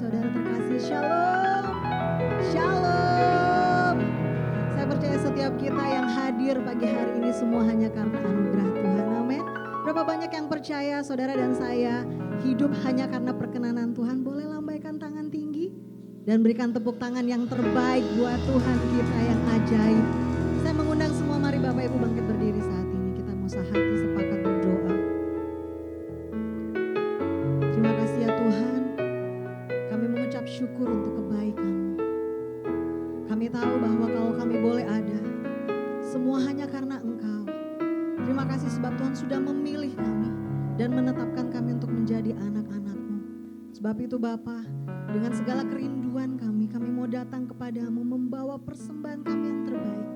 saudara terkasih. Shalom, shalom. Saya percaya setiap kita yang hadir pagi hari ini semua hanya karena anugerah Tuhan, amin. Berapa banyak yang percaya saudara dan saya hidup hanya karena perkenanan Tuhan? Boleh lambaikan tangan tinggi dan berikan tepuk tangan yang terbaik buat Tuhan kita yang ajaib. Saya mengundang semua, mari Bapak Ibu bangkit berdiri saat ini. Kita mau sehati sepakat berdoa. Terima kasih ya Tuhan, kami mengucap syukur untuk kebaikan-Mu. Kami tahu bahwa kalau kami boleh ada, semua hanya karena Engkau. Terima kasih sebab Tuhan sudah memilih kami dan menetapkan kami untuk menjadi anak-anak-Mu. Sebab itu Bapa, dengan segala kerinduan kami mau datang kepadamu membawa persembahan kami yang terbaik.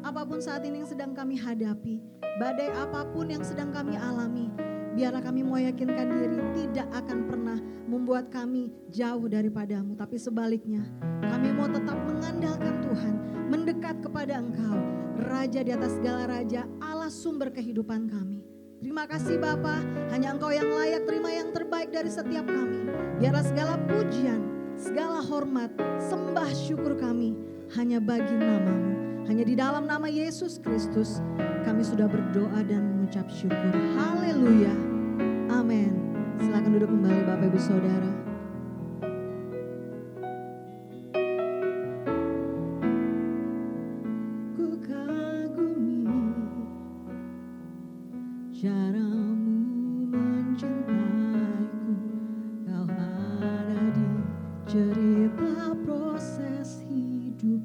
Apapun saat ini yang sedang kami hadapi, badai apapun yang sedang kami alami, biarlah kami mau yakinkan diri tidak akan pernah membuat kami jauh daripadamu. Tapi sebaliknya, kami mau tetap mengandalkan Tuhan, mendekat kepada Engkau, Raja di atas segala raja, Allah sumber kehidupan kami. Terima kasih Bapa, hanya Engkau yang layak terima yang terbaik dari setiap kami. Biarlah segala pujian, segala hormat, sembah syukur kami hanya bagi nama-Mu. Hanya di dalam nama Yesus Kristus kami sudah berdoa dan mengucap syukur. Haleluya. Amin. Silakan duduk kembali Bapak Ibu Saudara. Ku kagumi cara-Mu mencintaiku. Kau ada di cerita proses hidupku.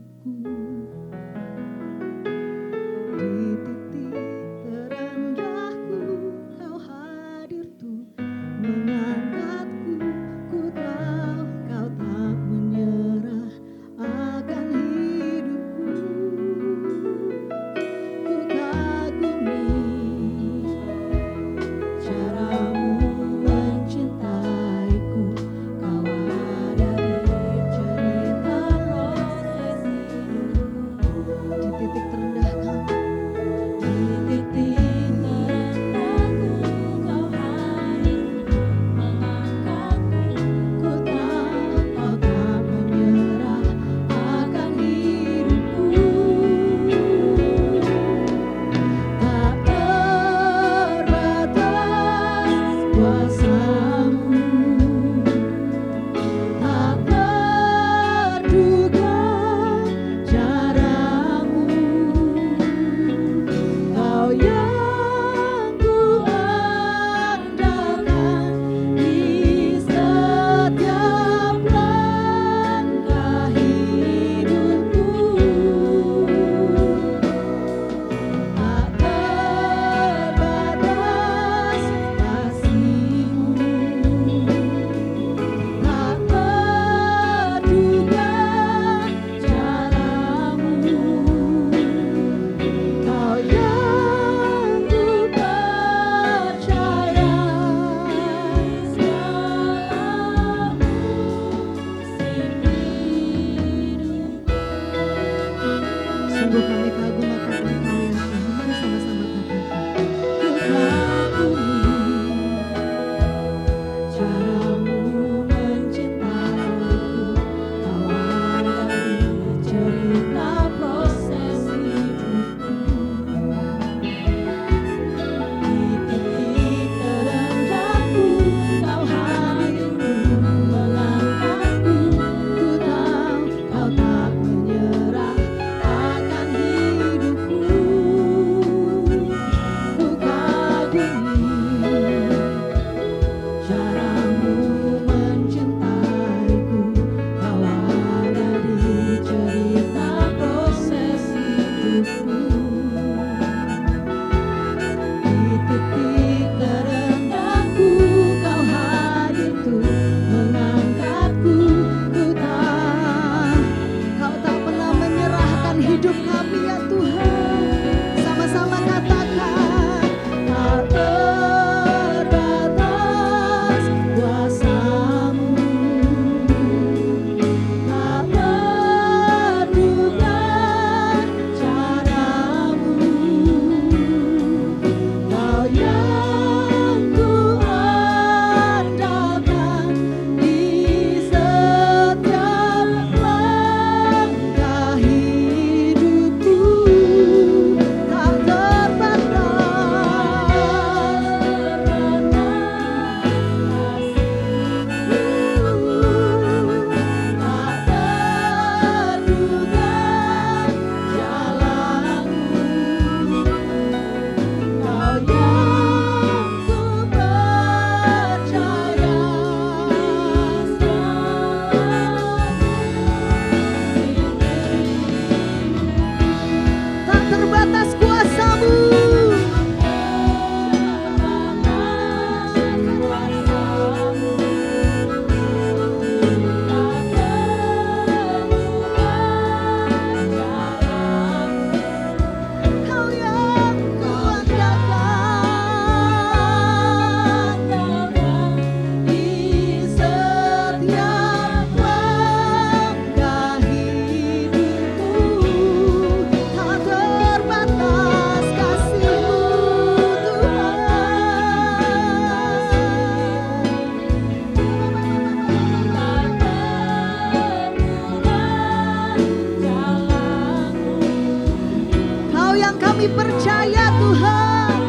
Tuhan.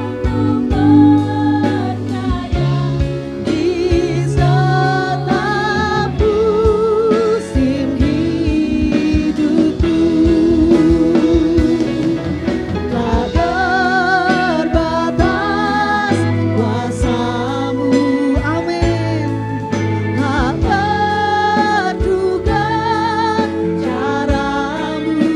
Di setiap musim hidupku, tak terbatas kuasa-Mu, amin. Tak terduga cara-Mu,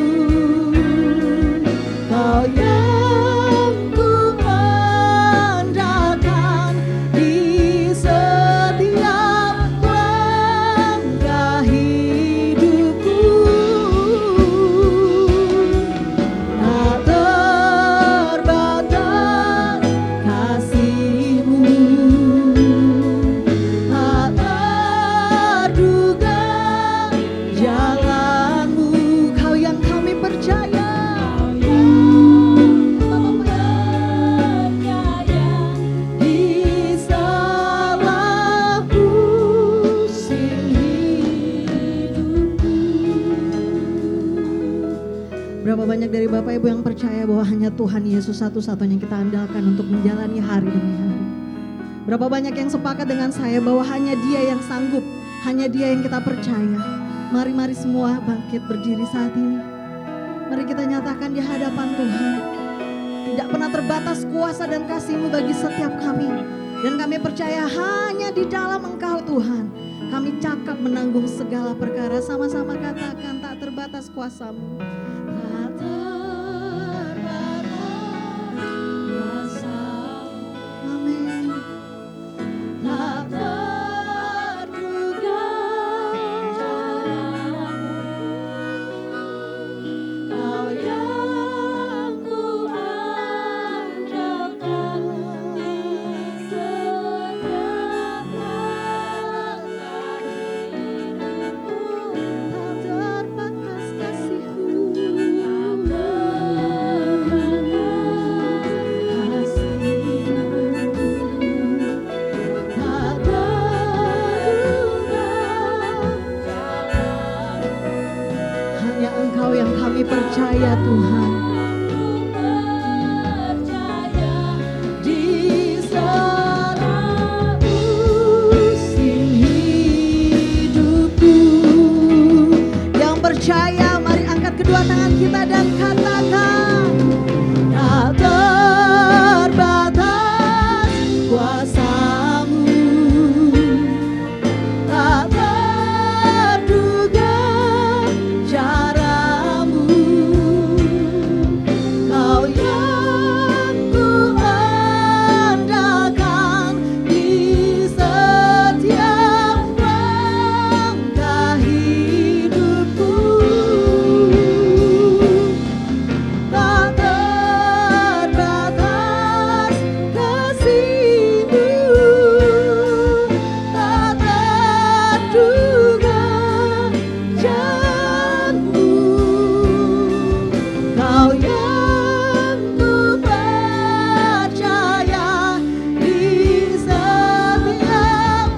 Kau yang ku andalkan di setiap langkah hidupku. Tak terbatas kasih-Mu, tak terduga jalan-Mu. Kau yang kami percaya, di salah musim hidupku. Berapa banyak dari Bapak Ibu yang percaya bahwa hanya Tuhan Yesus satu-satunya yang kita andalkan untuk menjalani hari demi hari. Berapa banyak yang sepakat dengan saya bahwa hanya Dia yang sanggup, hanya Dia yang kita percaya. Mari semua bangkit berdiri saat ini. Mari kita nyatakan di hadapan Tuhan. Tidak pernah terbatas kuasa dan kasih-Mu bagi setiap kami. Dan kami percaya hanya di dalam Engkau Tuhan. Kami cakap menanggung segala perkara. Sama-sama katakan, tak terbatas kuasa-Mu. Tak terbatas kuasa-Mu. Amin. Tak terduga jalan-Mu, Kau yang ku andalkan di setiap langkah hidupku. Tak terbatas kasih-Mu, tak terduga jalan-Mu. Hanya Engkau yang kami percaya Tuhan. Di setiap musim hidupku. Yang percaya, mari angkat kedua tangan kita dan katakan, tak terbatas kuasa-Mu, tak terduga cara-Mu. Kau yang ku andalkan di setiap langkah hidupku. Tak terbatas kasih-Mu, tak terduga jalan-Mu. Kau yang ku percaya di setiap.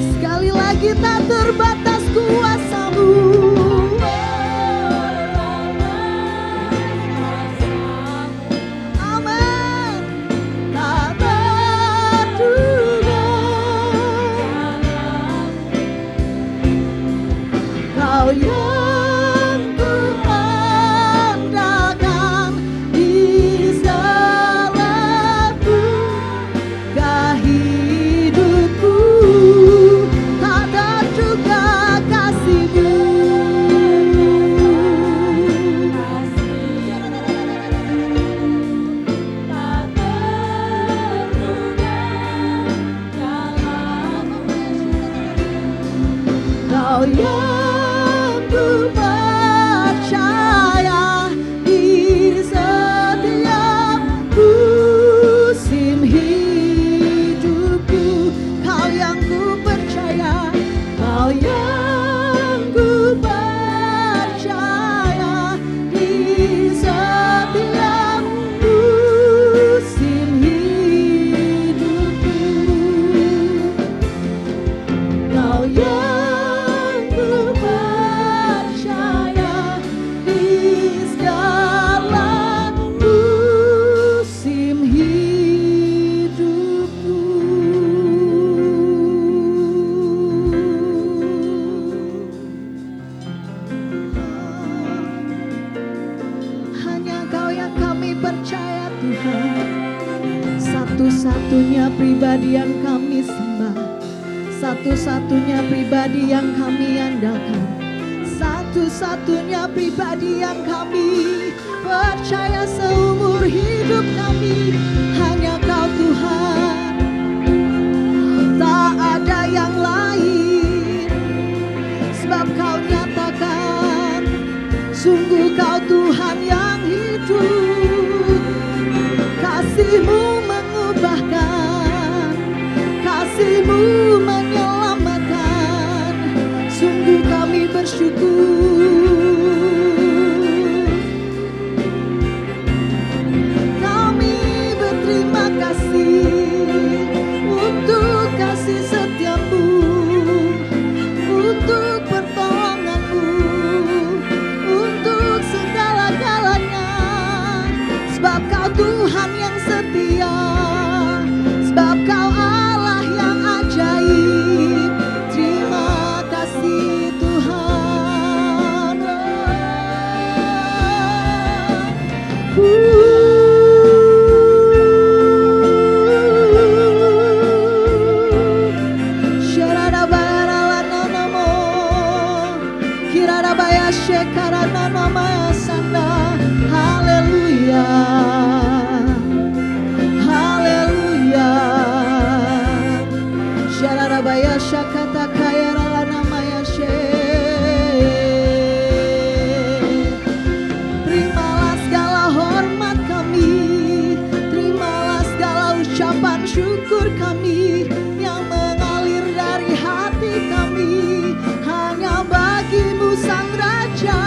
Sekali lagi, tak terbatas kuasa-Mu. Amin. Tak terduga Kau yang ku andalkan di segala langkah hidupku. Tak terduga kasih-Mu, tak terduga jalan-Mu. Kau yang ku percaya di setiap musim hidupku. Kau yang ku percaya, Kau yang ku percaya di setiap musim hidupku. Kau yang ku percaya Tuhan, satu-satunya pribadi yang kami sembah, satu-satunya pribadi yang kami andalkan, satu-satunya pribadi yang kami percaya seumur hidup kami, hanya Kau Tuhan. Tak ada yang lain, sebab Kau nyatakan sungguh Kau Tuhan yang hidup. Kasih-Mu mengubahkan, kasih-Mu menyelamatkan, sungguh kami bersyukur. Kami berterima kasih untuk kasih setia-Mu, untuk pertolongan-Mu, untuk segala-galanya. Sebab Kau Tuhan yang setia, sebab Kau Allah yang ajaib. Terima kasih Tuhan. Haleluya, haleluya. Syarabaya syakata kaya ralana maya she. Terimalah segala hormat kami, terimalah segala ucapan syukur kami yang mengalir dari hati kami, hanya bagi-Mu Sang Raja.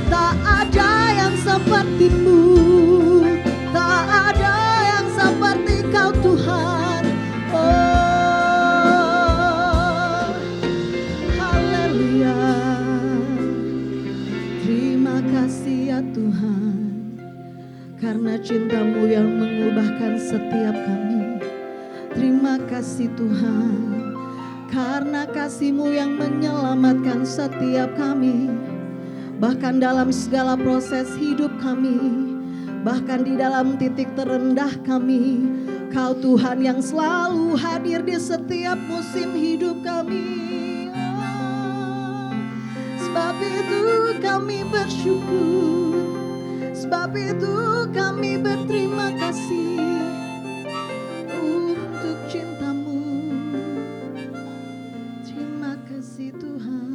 Tak ada yang seperti-Mu, tak ada yang seperti Kau Tuhan. Oh, haleluya. Terima kasih ya Tuhan, karena cinta-Mu yang mengubahkan setiap kami. Terima kasih Tuhan, karena kasih-Mu yang menyelamatkan setiap kami. Bahkan dalam segala proses hidup kami, bahkan di dalam titik terendah kami, Kau Tuhan yang selalu hadir di setiap musim hidup kami. Sebab itu kami bersyukur, sebab itu kami berterima kasih untuk cinta-Mu. Terima kasih Tuhan.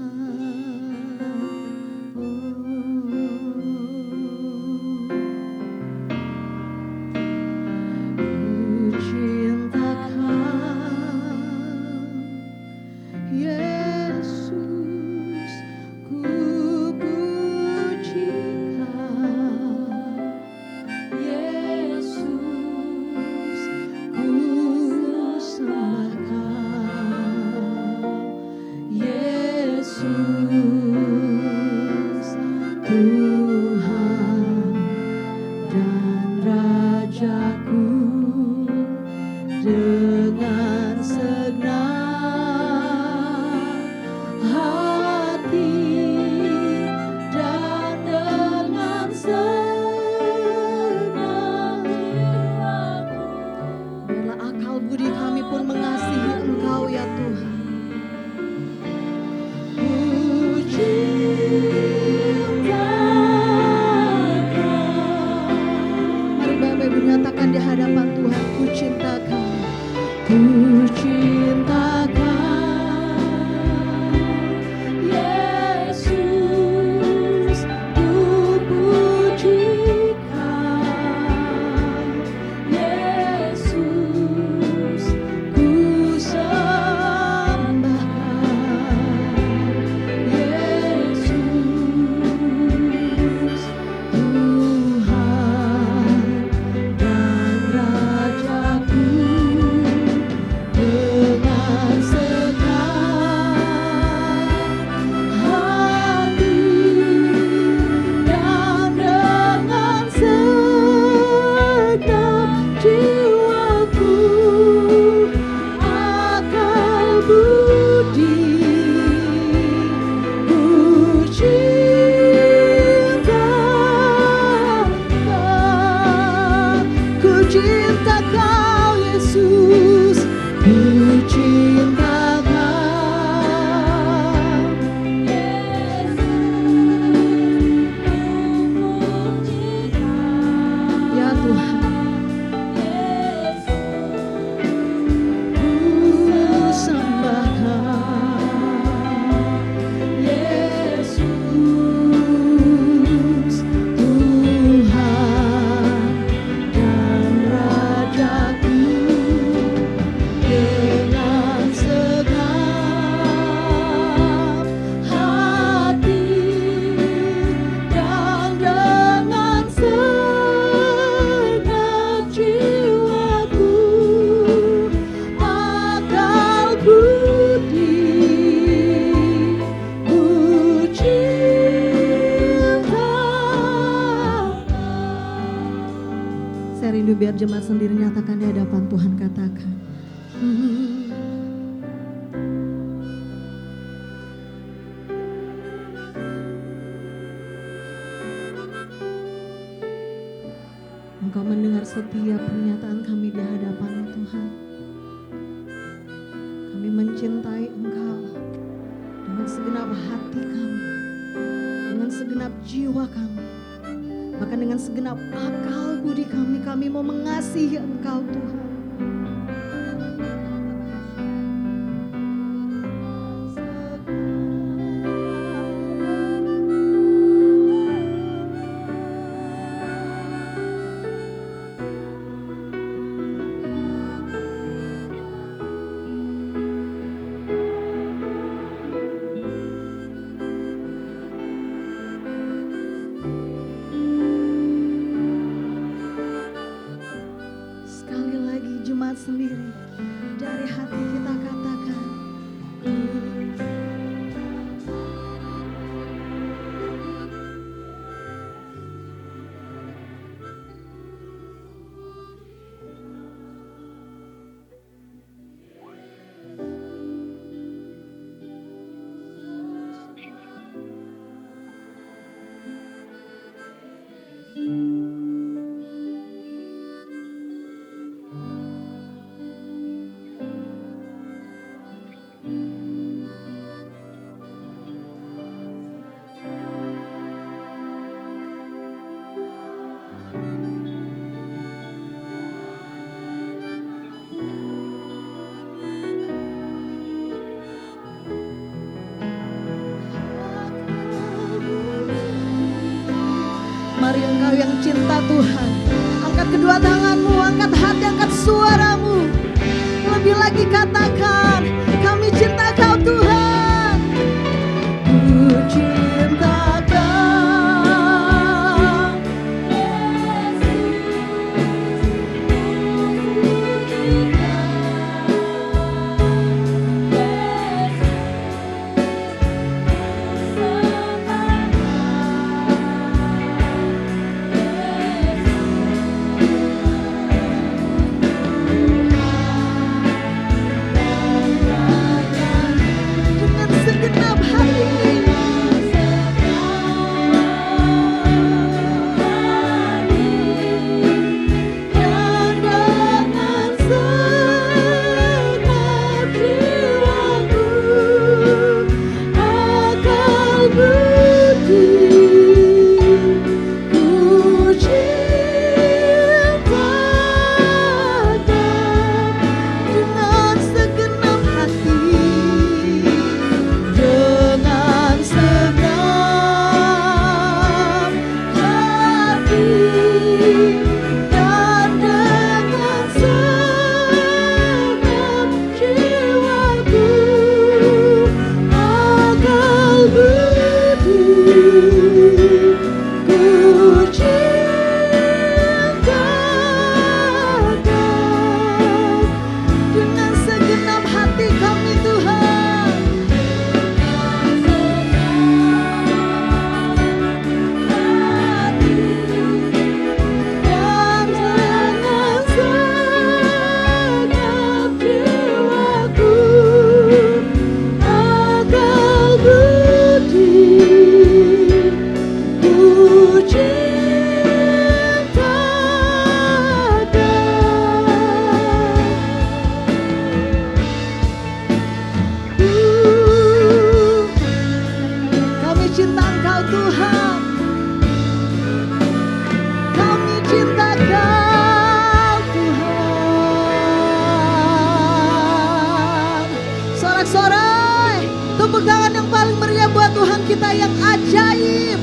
Saya rindu biar jemaat sendiri nyatakan di hadapan Tuhan, katakan. Engkau mendengar setiap pernyataan kami di hadapan Tuhan. Kami mencintai Engkau dengan segenap hati kami, dengan segenap jiwa kami, bahkan dengan segenap akal budi kami. Kami mau mengasihi Engkau Tuhan. Sendiri dari hati kita katakan, mari engkau yang cinta Tuhan, angkat kedua tanganmu, angkat hati, angkat suaramu. Lebih lagi katakan, kami cinta Kau Tuhan. Ku cinta Kau, kita yang ajaib.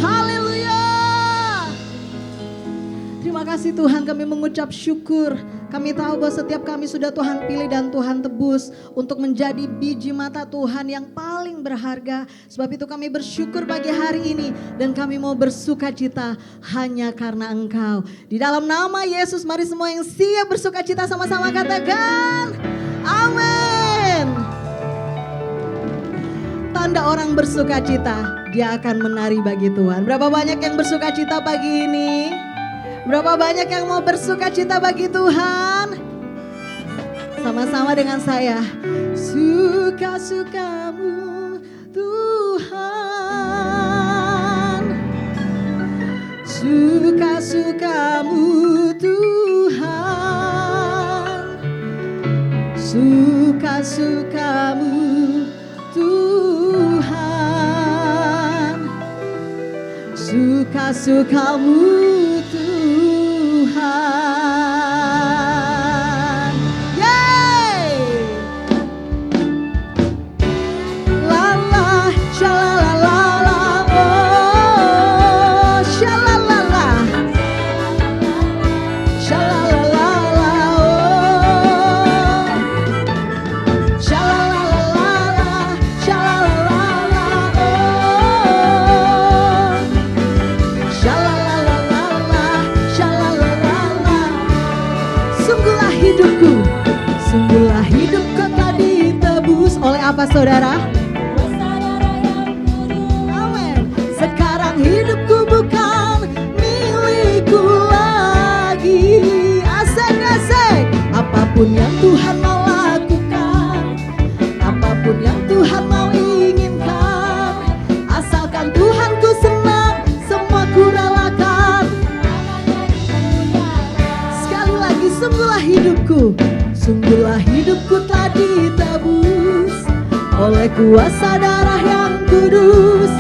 Haleluya. Terima kasih Tuhan, kami mengucap syukur. Kami tahu bahwa setiap kami sudah Tuhan pilih dan Tuhan tebus untuk menjadi biji mata Tuhan yang paling berharga. Sebab itu kami bersyukur pagi hari ini dan kami mau bersuka cita hanya karena Engkau. Di dalam nama Yesus, mari semua yang siap bersuka cita sama-sama katakan amin. Tanda orang bersuka cita, dia akan menari bagi Tuhan. Berapa banyak yang bersuka cita pagi ini? Berapa banyak yang mau bersuka cita bagi Tuhan? Sama-sama dengan saya. Suka-sukamu Tuhan, suka-sukamu Tuhan, suka-sukamu Tuhan, suka-sukamu Tuhan. Yeay! Lala, shalalala, oh, shalalala, shalalala, oh, shalalala, shalalala, oh, shalalala, shalalala. Sungguhlah hidupku, sungguhlah hidupku telah ditebus oleh apa saudara? Amin. Sekarang hidupku bukan milikku lagi. Asik-asik. Apapun yang Tuhan mau lakukan, apapun yang Tuhan mau inginkan, asalkan Tuhanku senang, semua ku relakan. Sekali lagi, sungguhlah hidupku, sungguhlah hidupku telah ditebus oleh kuasa darah yang kudus.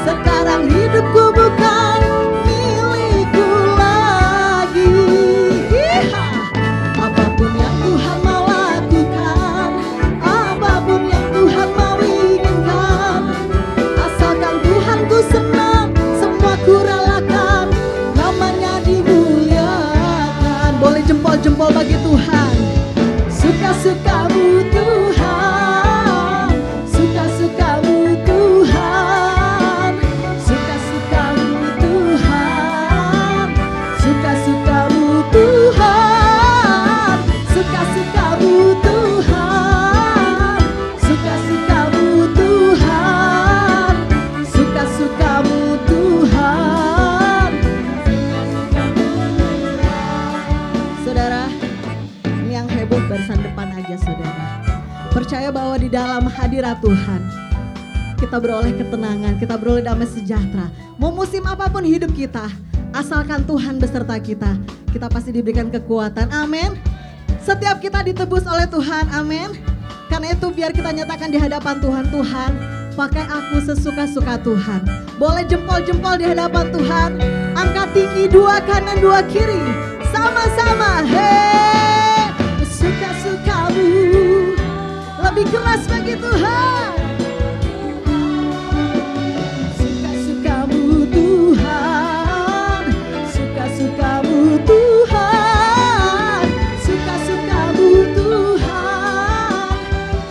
Sekarang hidupku bukan milikku lagi. Iha. Apapun yang Tuhan mau lakukan, apapun yang Tuhan mau inginkan, asalkan Tuhanku senang, semua ku relakan. Namanya dimuliakan. Boleh jempol-jempol bagi Tuhan. Suka-sukamu Tuhan, suka-sukamu Tuhan, suka-sukamu Tuhan, suka-sukamu Tuhan, suka-sukamu Tuhan, suka-sukamu Tuhan, suka-sukamu Tuhan. Saudara, ini yang heboh barisan depan aja saudara. Percaya bahwa di dalam hadirat Tuhan kita beroleh ketenangan, kita beroleh damai sejahtera. Mau musim apapun hidup kita, asalkan Tuhan beserta kita, kita pasti diberikan kekuatan. Amin. Setiap kita ditebus oleh Tuhan, amin. Karena itu biar kita nyatakan di hadapan Tuhan, Tuhan pakai aku sesuka-suka Tuhan. Boleh jempol-jempol di hadapan Tuhan. Angkat tinggi, dua kanan dua kiri, sama-sama. Hei, suka-sukamu. Lebih keras bagi Tuhan. Suka-sukamu Tuhan, suka-sukamu Tuhan, suka-sukamu Tuhan,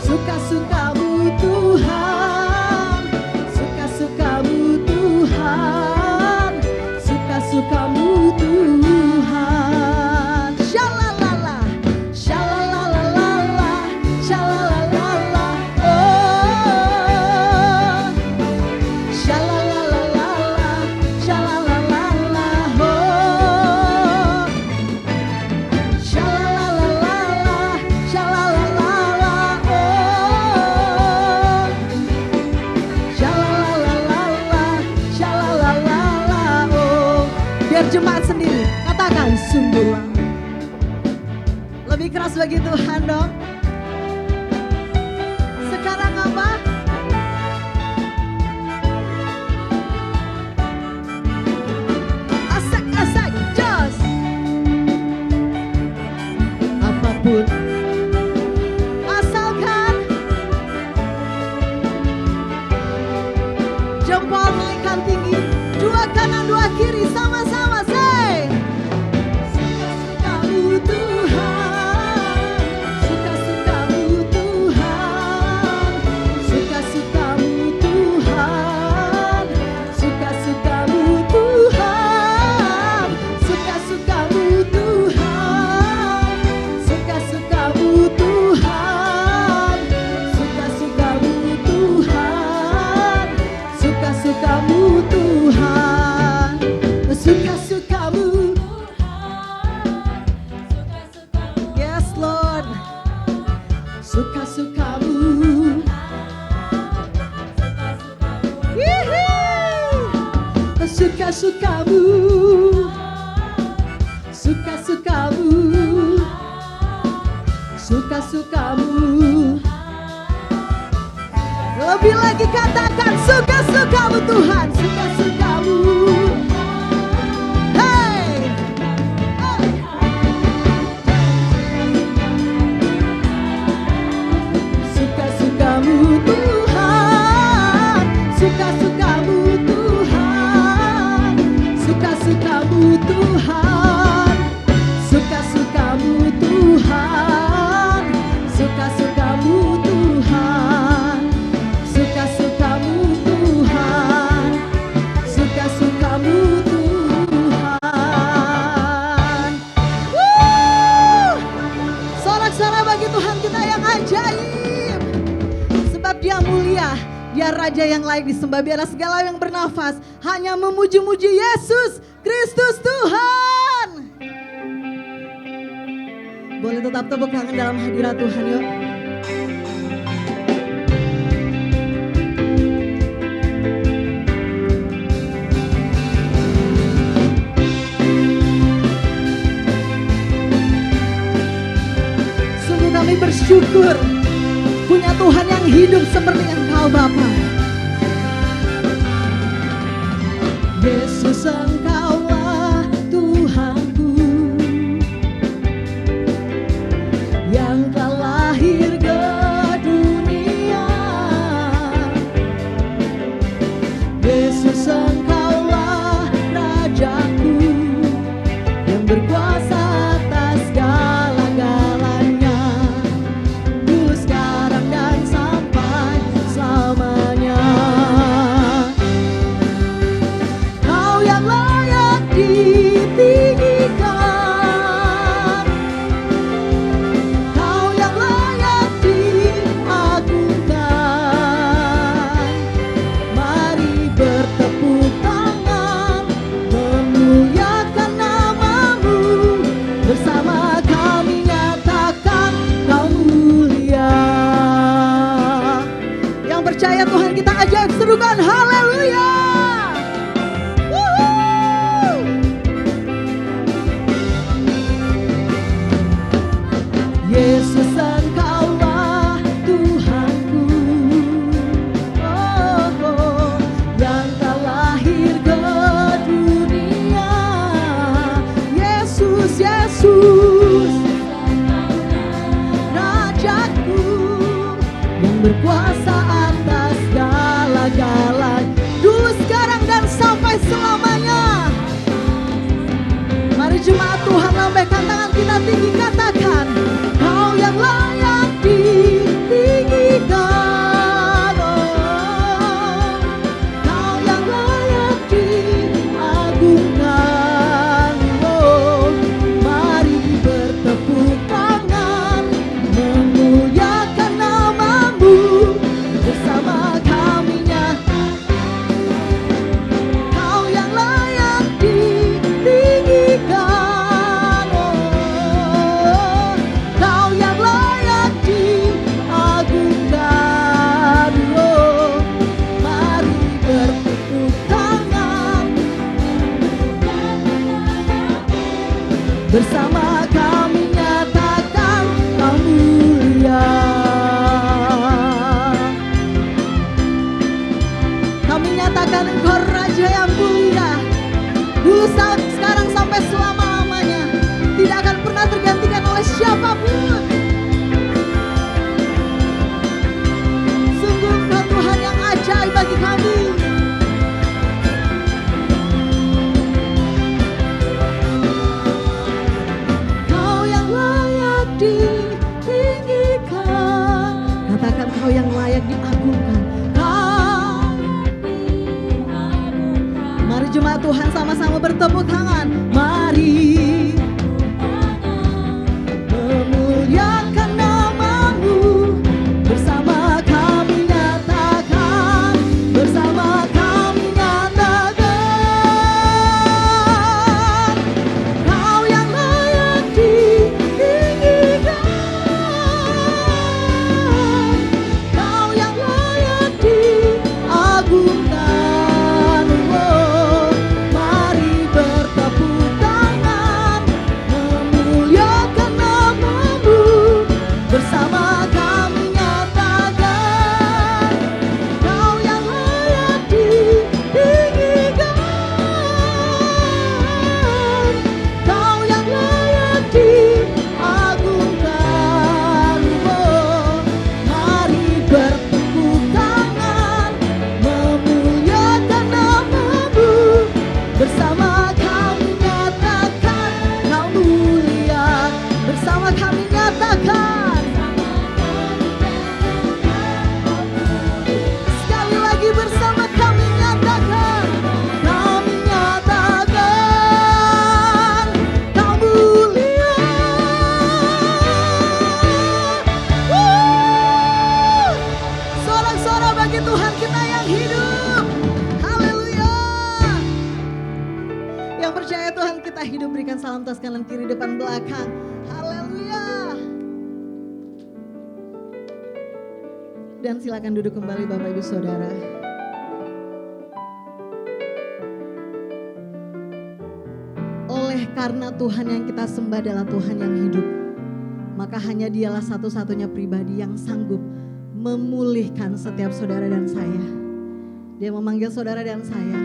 suka-sukamu Tuhan, suka-sukamu Tuhan, suka-sukamu Tuhan. Shalalala, shalalala, shalalala, oh, shalalala, shalalala, oh, shalalala, shalalala, oh, shalalala, shalalala, oh. Biar jemaat sendiri katakan sungguhlah. Lebih keras bagi Tuhan dong. Sekarang apa? Asak-asak, jos. Apapun, asalkan jempol naikkan tinggi, dua kanan dua kiri, sama-sama say. Suka-sukamu Tuhan, suka-sukamu Tuhan, lagi katakan suka-sukamu Tuhan, suka-sukamu. Hey, suka-sukamu Tuhan, suka-sukamu Tuhan, suka-sukamu Tuhan, suka-sukamu Tuhan, suka-sukamu Tuhan, suka-sukamu Tuhan, suka-sukamu Tuhan. Sorak-sorai bagi Tuhan kita yang ajaib, sebab Dia mulia, Dia Raja yang layak disembah. Biarlah segala yang bernafas hanya memuji-muji Yesus Kristus Tuhan. Boleh tetap tepuk tangan dalam hadirat Tuhan yuk. Sungguh kami bersyukur punya Tuhan yang hidup seperti Engkau Bapa. Yesus, Engkaulah Tuhanku yang telah lahir ke dunia. Yesus, Engkaulah Rajaku yang berkuasa atas segala-galanya, dulu, sekarang, dan sampai selamanya. Kau yang layak ditinggikan, Kau yang layak diagungkan. Mari bertepuk tangan memuliakan namamu, bersama kami nyatakan Kau mulia. Yang percaya Tuhan kita ajaib, serukan haleluya. Wuhu. Yesus, Engkaulah Tuhanku, oh, yang telah lahir ke dunia. Yesus, Yesus, Rajaku yang berkuasa atas segala-galanya, dulu, sekarang, dan sampai selamanya. Mari jemaat Tuhan lambaikan tangan kita tinggi, katakan Kau yang layak ditinggikan, oh, Kau yang layak diagungkan, oh. Mari bertepuk tangan memuliakan namamu, bersama kami Kau yang layak ditinggikan, oh, Kau yang layak diagungkan, oh. Mari bertepuk tangan bersama kami nyatakan Kau mulia. Kami nyatakan Engkau Raja yang mulia, dulu, sekarang, sampai selama-lamanya, tidak akan pernah tergantikan oleh siapapun. Sungguh Engkau Tuhan yang ajaib bagi kami. Kau yang layak ditinggikan, katakan Kau yang layak diagungkan. Mari jemaat Tuhan sama-sama bertepuk tangan. Mari memuliakan namamu, bersama kami nyatakan, bersama kami nyatakan Kau yang layak ditinggikan, Kau yang layak diagungkan, oh. Mari bertepuk percaya Tuhan, kita hidup, berikan salam tas kanan kiri depan belakang. Haleluya. Dan silakan duduk kembali Bapak Ibu Saudara. Oleh karena Tuhan yang kita sembah adalah Tuhan yang hidup, maka hanya Dialah satu-satunya pribadi yang sanggup memulihkan setiap saudara dan saya. Dia memanggil saudara dan saya,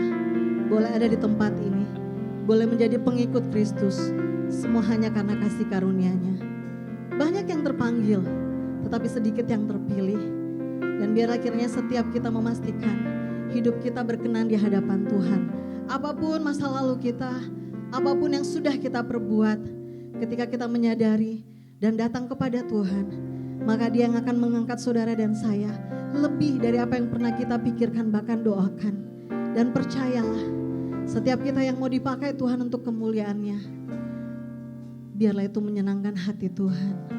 boleh ada di tempat ini, boleh menjadi pengikut Kristus, semua hanya karena kasih karunia-Nya. Banyak yang terpanggil, tetapi sedikit yang terpilih. Dan biar akhirnya setiap kita memastikan hidup kita berkenan di hadapan Tuhan. Apapun masa lalu kita, apapun yang sudah kita perbuat, ketika kita menyadari dan datang kepada Tuhan, maka Dia yang akan mengangkat saudara dan saya lebih dari apa yang pernah kita pikirkan bahkan doakan. Dan percayalah, setiap kita yang mau dipakai Tuhan untuk kemuliaan-Nya, biarlah itu menyenangkan hati Tuhan.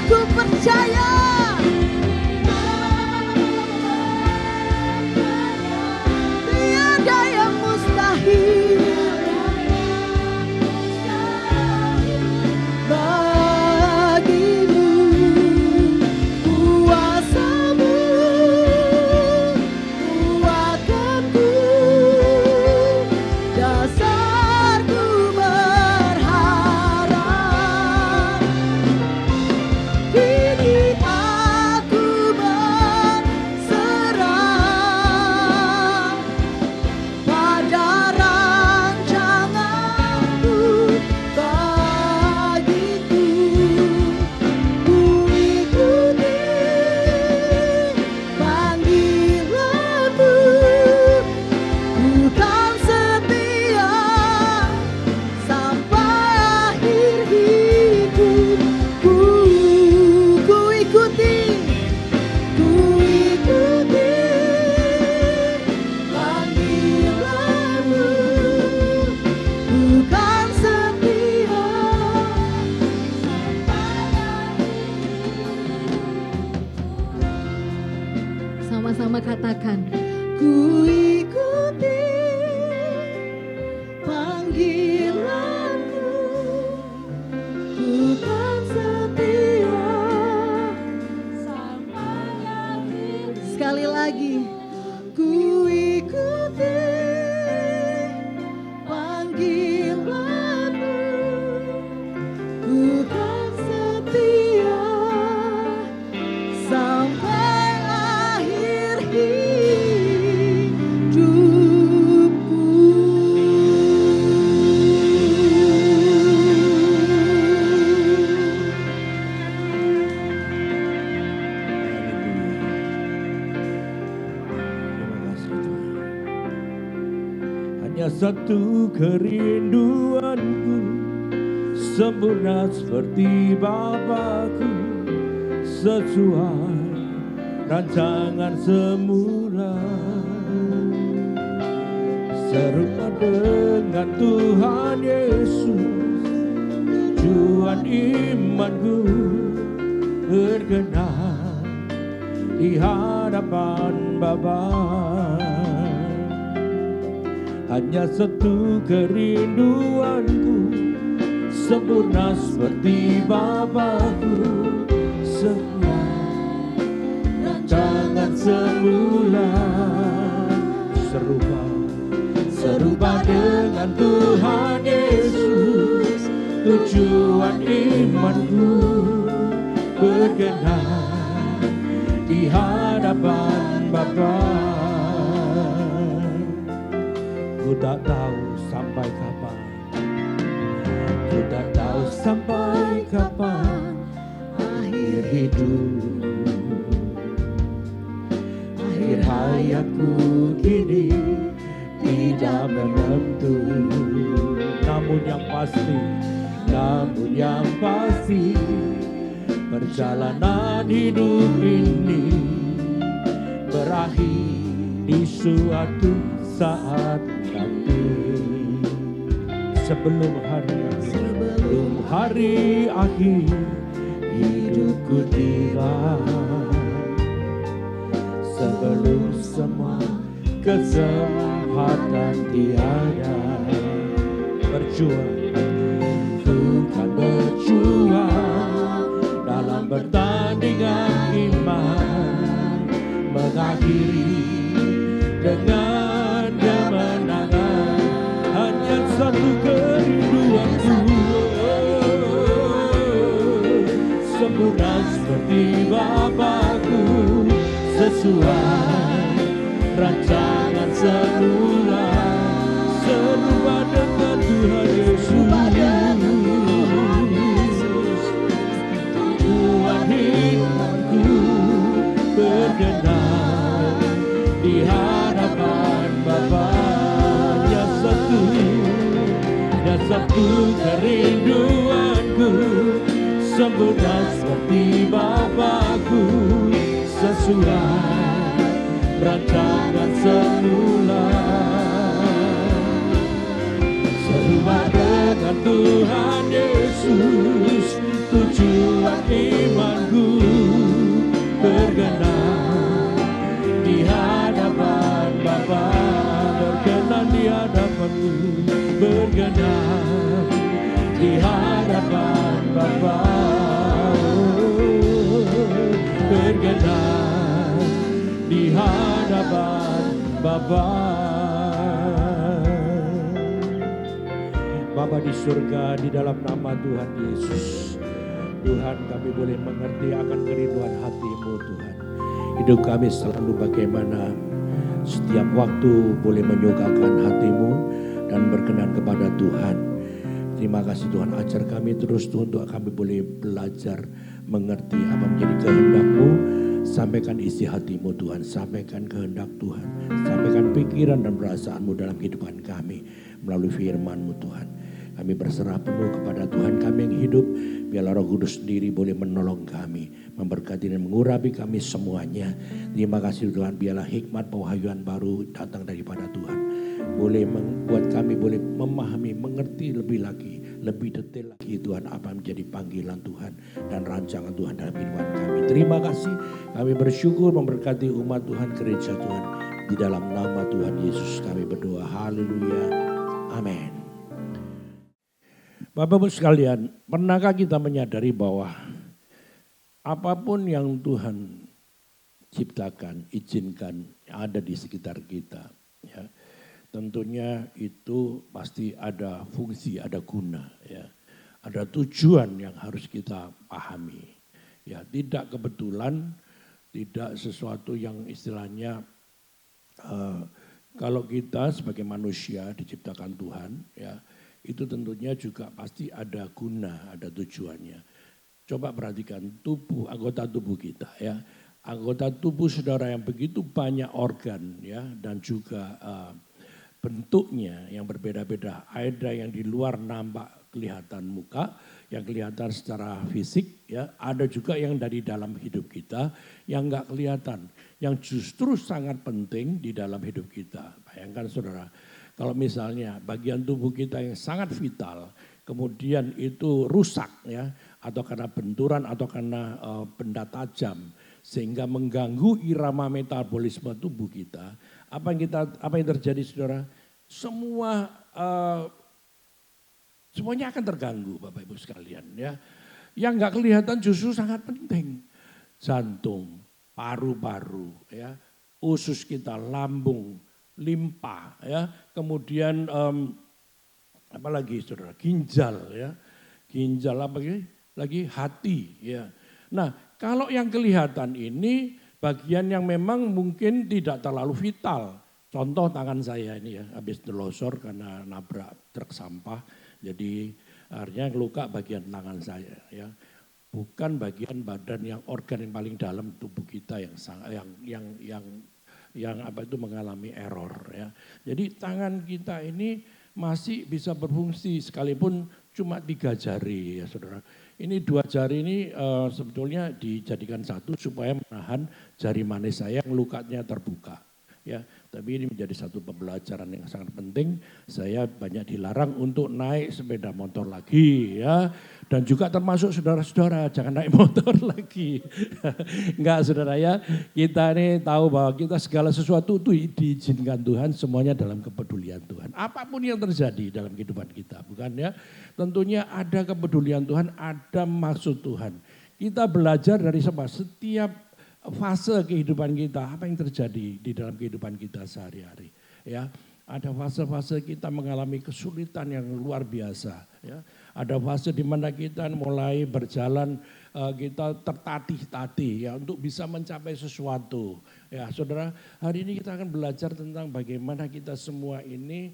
Aku percaya. Tiada yang mustahil bagimu. Kuasamu kuatkanku, dasarku berharap. Kini aku berserah pada rancanganmu bagiku. Ku ikuti panggilanmu, ku kan setia sampai akhir hidupku. Ku ikuti panggilanmu, ku kan setia sampai akhir. Sama-sama katakan, ku ikuti panggilanmu, ku kan setia sampai akhir. Sekali lagi, ku ikuti panggilanmu, ku kan setia sampai akhir hidupku. Hanya satu kerinduanku, sempurna seperti Bapakku, sesuai rancangan semula. Serupa dengan Tuhan Yesus, tujuan imanku berkenan di hadapan Bapa. Hanya satu kerinduanku, sempurna seperti Bapakku, semua rancangan semula. Serupa dengan Tuhan Yesus, tujuan imanku berkenan di hadapan Bapa. Ku tak tahu sampai kapan, ku tak tahu sampai kapan akhir hidup, akhir hayatku kini tidak menentu. Namun yang pasti, perjalanan hidup ini berakhir di suatu saat nanti. Sebelum hari akhir hidupku tiba, sebelum semua kesempatan tiada. Ku kan berjuang dalam pertandingan iman, mengakhiri dengan kemenangan. Hanya satu kerinduanku, sempurna seperti Bapakku, sesuai rancangan semula. Serupa dengan Tuhan Yesus, tujuan hidupku berkenan di hadapan Bapa. Hanya satu kerinduanku, sempurna seperti Bapakku, sesuai rancangan semula. Serupa dengan Tuhan Yesus, tujuan iman Bapa. Bapa di surga, di dalam nama Tuhan Yesus, Tuhan, kami boleh mengerti akan kerinduan hati-Mu Tuhan. Hidup kami selalu bagaimana setiap waktu boleh menyukakan hati-Mu dan berkenan kepada Tuhan. Terima kasih Tuhan, ajar kami terus Tuhan untuk kami boleh belajar mengerti apa menjadi kehendak-Mu. Sampaikan isi hati-Mu Tuhan, sampaikan kehendak Tuhan, sampaikan pikiran dan perasaan-Mu dalam kehidupan kami melalui firman-Mu Tuhan. Kami berserah penuh kepada Tuhan kami yang hidup. Biarlah Roh Kudus sendiri boleh menolong kami, memberkati dan mengurapi kami semuanya. Terima kasih Tuhan, biarlah hikmat pewahyuan baru datang daripada Tuhan. Boleh membuat kami boleh memahami, mengerti lebih lagi, lebih detail lagi Tuhan apa yang menjadi panggilan Tuhan dan rancangan Tuhan dalam kehidupan kami. Terima kasih, kami bersyukur memberkati umat Tuhan, gereja Tuhan. Di dalam nama Tuhan Yesus kami berdoa, haleluya, amin. Bapak-Ibu sekalian, pernahkah kita menyadari bahwa apapun yang Tuhan ciptakan, izinkan ada di sekitar kita, ya, tentunya itu pasti ada fungsi, ada guna, ya, ada tujuan yang harus kita pahami, ya, tidak kebetulan, tidak sesuatu yang istilahnya kalau kita sebagai manusia diciptakan Tuhan, ya. Itu tentunya juga pasti ada guna, ada tujuannya. Coba perhatikan tubuh, anggota tubuh kita ya. Anggota tubuh saudara yang begitu banyak organ ya dan juga bentuknya yang berbeda-beda. Ada yang di luar nampak kelihatan muka, yang kelihatan secara fisik ya. Ada juga yang dari dalam hidup kita yang enggak kelihatan, yang justru sangat penting di dalam hidup kita. Bayangkan saudara, kalau misalnya bagian tubuh kita yang sangat vital, kemudian itu rusak ya, atau karena benturan atau karena benda tajam, sehingga mengganggu irama metabolisme tubuh kita. Apa yang terjadi saudara? Semuanya akan terganggu Bapak Ibu sekalian ya. Yang nggak kelihatan justru sangat penting. Jantung, paru-paru ya, usus kita, lambung, limpa ya, kemudian apalagi saudara, ginjal ya, ginjal apa lagi hati ya. Nah kalau yang kelihatan ini bagian yang memang mungkin tidak terlalu vital. Contoh tangan saya ini ya, habis delosor karena nabrak truk sampah, jadi akhirnya luka bagian tangan saya ya. Bukan bagian badan yang organ yang paling dalam tubuh kita yang mengalami error ya. Jadi tangan kita ini masih bisa berfungsi sekalipun cuma 3 jari ya saudara. Ini 2 jari ini sebetulnya dijadikan satu supaya menahan jari manis saya yang lukanya terbuka. Ya, tapi ini menjadi satu pembelajaran yang sangat penting. Saya banyak dilarang untuk naik sepeda motor lagi ya. Dan juga termasuk saudara-saudara jangan naik motor lagi. Enggak saudara ya, kita ini tahu bahwa kita segala sesuatu itu diizinkan Tuhan, semuanya dalam kepedulian Tuhan. Apapun yang terjadi dalam kehidupan kita, bukan ya. Tentunya ada kepedulian Tuhan, ada maksud Tuhan. Kita belajar dari setiap fase kehidupan kita, apa yang terjadi di dalam kehidupan kita sehari-hari. Ya, ada fase-fase kita mengalami kesulitan yang luar biasa. Ya, ada fase di mana kita mulai berjalan, kita tertatih-tatih ya untuk bisa mencapai sesuatu. Ya, saudara, hari ini kita akan belajar tentang bagaimana kita semua ini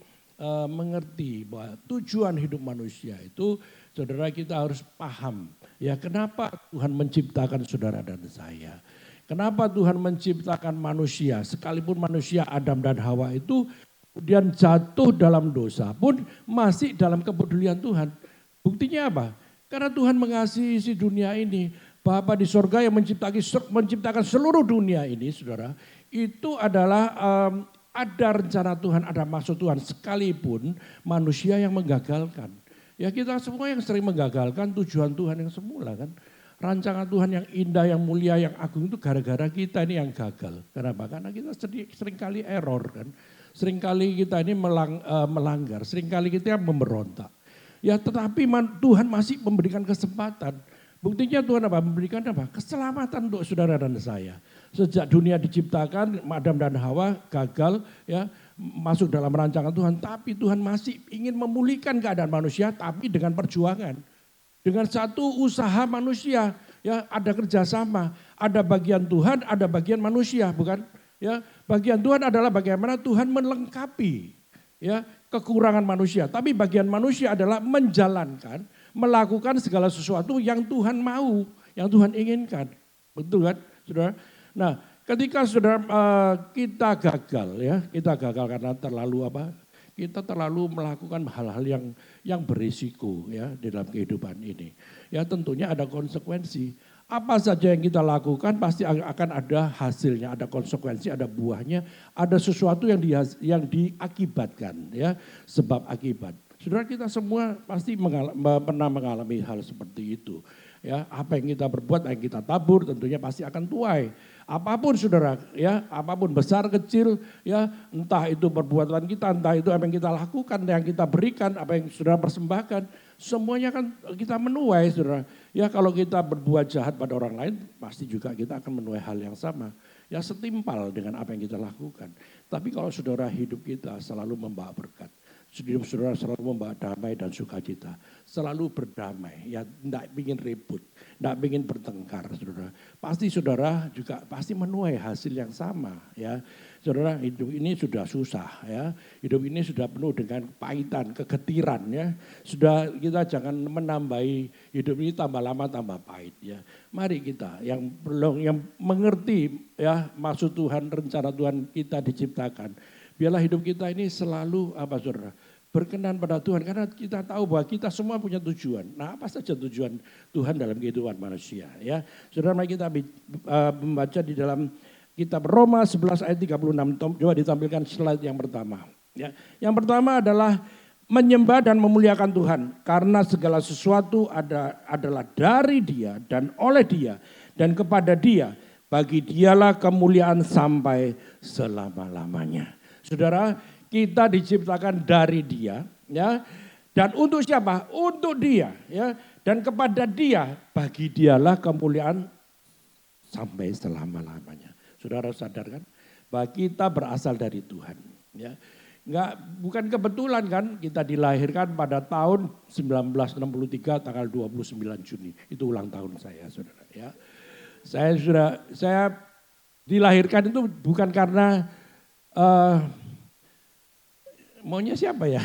mengerti bahwa tujuan hidup manusia itu, saudara, kita harus paham. Ya, kenapa Tuhan menciptakan saudara dan saya? Kenapa Tuhan menciptakan manusia, sekalipun manusia Adam dan Hawa itu kemudian jatuh dalam dosa pun masih dalam kepedulian Tuhan. Buktinya apa? Karena Tuhan mengasihi si dunia ini. Bapa di sorga yang menciptakan seluruh dunia ini saudara, itu adalah ada rencana Tuhan, ada maksud Tuhan sekalipun manusia yang menggagalkan. Ya kita semua yang sering menggagalkan tujuan Tuhan yang semula kan. Rancangan Tuhan yang indah, yang mulia, yang agung itu gara-gara kita ini yang gagal. Kenapa? Karena kita seringkali error kan. Seringkali kita ini melanggar, seringkali kita memberontak. Ya tetapi Tuhan masih memberikan kesempatan Buktinya Tuhan apa? Memberikan apa? Keselamatan untuk saudara dan saya. Sejak dunia diciptakan, Adam dan Hawa gagal ya masuk dalam rancangan Tuhan. Tapi Tuhan masih ingin memulihkan keadaan manusia tapi dengan perjuangan. Dengan satu usaha manusia, ya ada kerjasama, ada bagian Tuhan, ada bagian manusia, bukan? Ya, bagian Tuhan adalah bagaimana Tuhan melengkapi ya kekurangan manusia. Tapi bagian manusia adalah menjalankan, melakukan segala sesuatu yang Tuhan mau, yang Tuhan inginkan. Betul kan, saudara? Nah, ketika saudara kita gagal ya, kita gagal karena terlalu apa? Kita terlalu melakukan hal-hal yang berisiko ya di dalam kehidupan ini. Ya tentunya ada konsekuensi. Apa saja yang kita lakukan pasti akan ada hasilnya, ada konsekuensi, ada buahnya, ada sesuatu yang diakibatkan ya, sebab akibat. Saudara kita semua pasti pernah mengalami hal seperti itu. Ya, apa yang kita berbuat, apa yang kita tabur tentunya pasti akan tuai. Apapun saudara, ya, apapun besar kecil, ya, entah itu perbuatan kita, entah itu apa yang kita lakukan, yang kita berikan, apa yang saudara persembahkan, semuanya kan kita menuai, saudara. Ya, kalau kita berbuat jahat pada orang lain, pasti juga kita akan menuai hal yang sama. Ya, setimpal dengan apa yang kita lakukan. Tapi kalau saudara hidup kita selalu membawa berkat. Hidup saudara selalu membawa damai dan sukacita. Selalu berdamai, ya tidak ingin ribut, tidak ingin bertengkar saudara. Pasti saudara juga pasti menuai hasil yang sama ya. Saudara hidup ini sudah susah ya. Hidup ini sudah penuh dengan kepahitan, kegetiran ya. Sudah kita jangan menambahi hidup ini tambah lama tambah pahit ya. Mari kita yang belum yang mengerti ya maksud Tuhan, rencana Tuhan kita diciptakan. Biarlah hidup kita ini selalu apa saudara, berkenan pada Tuhan. Karena kita tahu bahwa kita semua punya tujuan. Nah apa saja tujuan Tuhan dalam kehidupan manusia. Ya, saudara mari kita membaca di dalam kitab Roma 11 ayat 36. Coba ditampilkan slide yang pertama. Ya, yang pertama adalah menyembah dan memuliakan Tuhan. Karena segala sesuatu adalah dari Dia dan oleh Dia. Dan kepada Dia, bagi Dialah kemuliaan sampai selama-lamanya. Saudara, kita diciptakan dari Dia, ya. Dan untuk siapa? Untuk Dia, ya. Dan kepada Dia, bagi Dialah kemuliaan sampai selama-lamanya. Saudara sadar kan? Bahwa kita berasal dari Tuhan, ya. Bukan kebetulan kan kita dilahirkan pada tahun 1963 tanggal 29 Juni. Itu ulang tahun saya, saudara, ya. Saya dilahirkan itu bukan karena maunya siapa ya?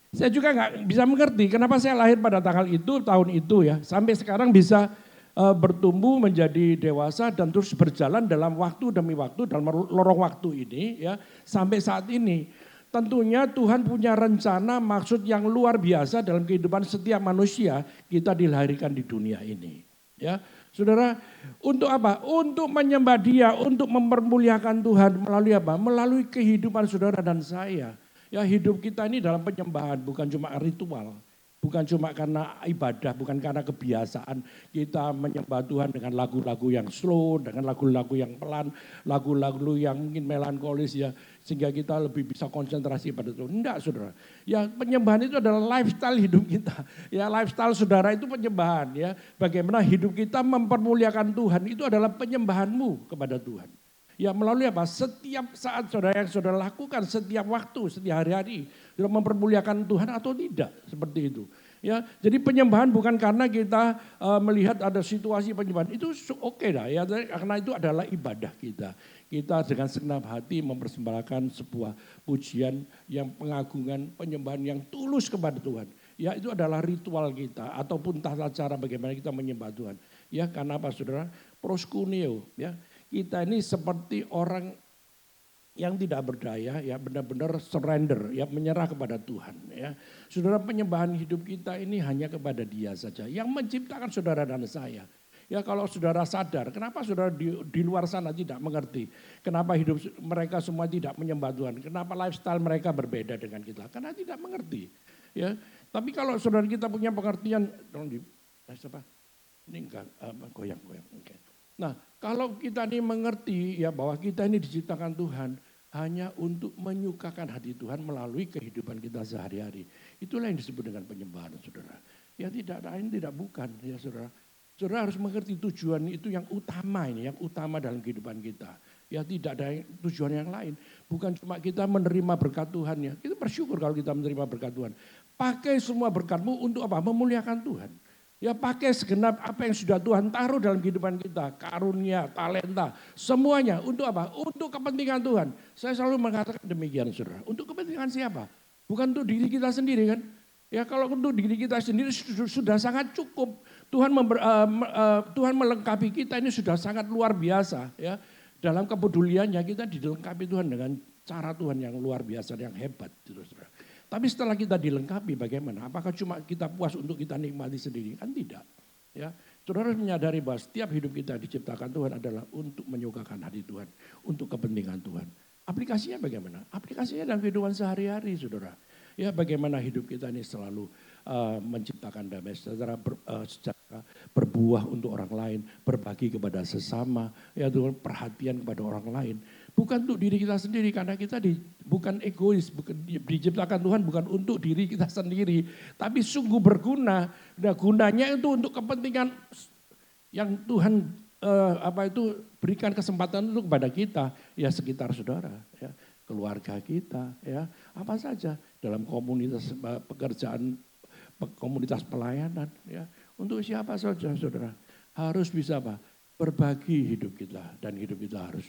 Saya juga nggak bisa mengerti kenapa saya lahir pada tanggal itu, tahun itu ya. Sampai sekarang bisa bertumbuh menjadi dewasa dan terus berjalan dalam waktu demi waktu, dalam lorong waktu ini ya. Sampai saat ini tentunya Tuhan punya rencana maksud yang luar biasa dalam kehidupan setiap manusia kita dilahirkan di dunia ini. Ya, saudara, untuk apa? Untuk menyembah Dia, untuk mempermuliakan Tuhan melalui apa? Melalui kehidupan saudara dan saya. Ya, hidup kita ini dalam penyembahan, bukan cuma ritual, bukan cuma karena ibadah, bukan karena kebiasaan kita menyembah Tuhan dengan lagu-lagu yang slow, dengan lagu-lagu yang pelan, lagu-lagu yang mungkin melankolis ya, sehingga kita lebih bisa konsentrasi pada Tuhan. Enggak saudara, ya penyembahan itu adalah lifestyle hidup kita. Ya lifestyle saudara itu penyembahan ya. Bagaimana hidup kita mempermuliakan Tuhan itu adalah penyembahanmu kepada Tuhan. Ya melalui apa? Setiap saat saudara yang saudara lakukan, setiap waktu, setiap hari-hari. Saudara mempermuliakan Tuhan atau tidak, seperti itu. Ya, jadi penyembahan bukan karena kita melihat ada situasi penyembahan, itu oke dah ya, karena itu adalah ibadah kita. Kita dengan segenap hati mempersembahkan sebuah pujian yang pengagungan, penyembahan yang tulus kepada Tuhan. Ya itu adalah ritual kita ataupun tata cara bagaimana kita menyembah Tuhan. Ya karena apa saudara? Proskuneo ya. Kita ini seperti orang yang tidak berdaya ya benar-benar surrender ya menyerah kepada Tuhan ya. Saudara penyembahan hidup kita ini hanya kepada Dia saja yang menciptakan saudara dan saya. Ya kalau saudara sadar, kenapa saudara di luar sana tidak mengerti? Kenapa hidup mereka semua tidak menyembah Tuhan? Kenapa lifestyle mereka berbeda dengan kita? Karena tidak mengerti. Ya, tapi kalau saudara kita punya pengertian, tolong di, apa? Ini enggak, goyang-goyang. Okay. Nah, kalau kita ini mengerti ya bahwa kita ini diciptakan Tuhan hanya untuk menyukakan hati Tuhan melalui kehidupan kita sehari-hari. Itulah yang disebut dengan penyembahan, saudara. Ya tidak lain tidak bukan ya saudara. Saudara harus mengerti tujuan itu yang utama ini, yang utama dalam kehidupan kita. Ya tidak ada tujuan yang lain. Bukan cuma kita menerima berkat Tuhan ya. Kita bersyukur kalau kita menerima berkat Tuhan. Pakai semua berkatmu untuk apa? Memuliakan Tuhan. Ya pakai segenap apa yang sudah Tuhan taruh dalam kehidupan kita. Karunia, talenta, semuanya. Untuk apa? Untuk kepentingan Tuhan. Saya selalu mengatakan demikian saudara. Untuk kepentingan siapa? Bukan untuk diri kita sendiri kan. Ya kalau untuk diri kita sendiri sudah sangat cukup. Tuhan melengkapi kita ini sudah sangat luar biasa ya. Dalam kepeduliannya kita dilengkapi Tuhan dengan cara Tuhan yang luar biasa, yang hebat. Saudara. Tapi setelah kita dilengkapi bagaimana? Apakah cuma kita puas untuk kita nikmati sendiri? Kan tidak. Ya, saudara harus menyadari bahwa setiap hidup kita diciptakan Tuhan adalah untuk menyukakan hati Tuhan, untuk kepentingan Tuhan. Aplikasinya bagaimana? Aplikasinya dalam kehidupan sehari-hari saudara. Ya bagaimana hidup kita ini selalu menciptakan damai secara berbuah untuk orang lain, berbagi kepada sesama, ya Tuhan perhatian kepada orang lain. Bukan untuk diri kita sendiri karena kita bukan egois, diciptakan Tuhan bukan untuk diri kita sendiri, tapi sungguh berguna. Nah, gunanya itu untuk kepentingan yang Tuhan berikan kesempatan itu kepada kita, ya sekitar saudara, ya keluarga kita, ya apa saja dalam komunitas pekerjaan, komunitas pelayanan, ya untuk siapa saja saudara harus bisa apa berbagi hidup kita dan hidup kita harus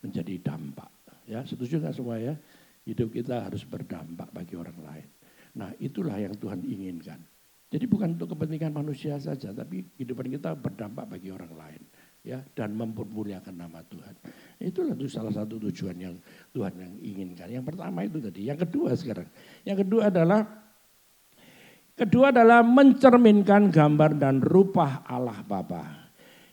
menjadi dampak, ya setuju nggak semua ya? Hidup kita harus berdampak bagi orang lain. Nah itulah yang Tuhan inginkan. Jadi bukan untuk kepentingan manusia saja, tapi kehidupan kita berdampak bagi orang lain, ya dan mempermuliakan nama Tuhan. Itulah tuh salah satu tujuan yang Tuhan yang inginkan. Yang pertama itu tadi, yang kedua sekarang, yang kedua adalah mencerminkan gambar dan rupa Allah Bapa.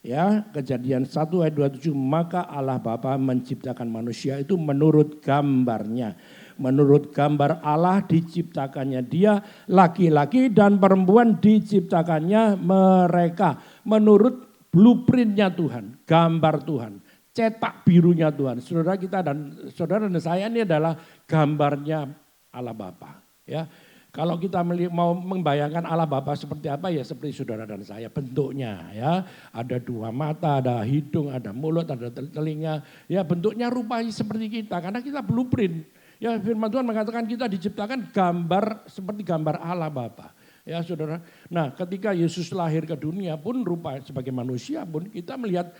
Ya, Kejadian 1 ayat 27, maka Allah Bapa menciptakan manusia itu menurut gambarnya. Menurut gambar Allah diciptakannya dia, laki-laki dan perempuan diciptakannya mereka. Menurut blueprintnya Tuhan, gambar Tuhan, cetak birunya Tuhan. Saudara kita dan saudara dan saya ini adalah gambarnya Allah Bapa. Ya. Kalau kita mau membayangkan Allah Bapa seperti apa ya seperti saudara dan saya bentuknya ya. Ada dua mata, ada hidung, ada mulut, ada telinga. Ya bentuknya rupanya seperti kita karena kita blueprint. Ya firman Tuhan mengatakan kita diciptakan gambar seperti gambar Allah Bapa. Ya saudara. Nah ketika Yesus lahir ke dunia pun rupa sebagai manusia pun kita melihat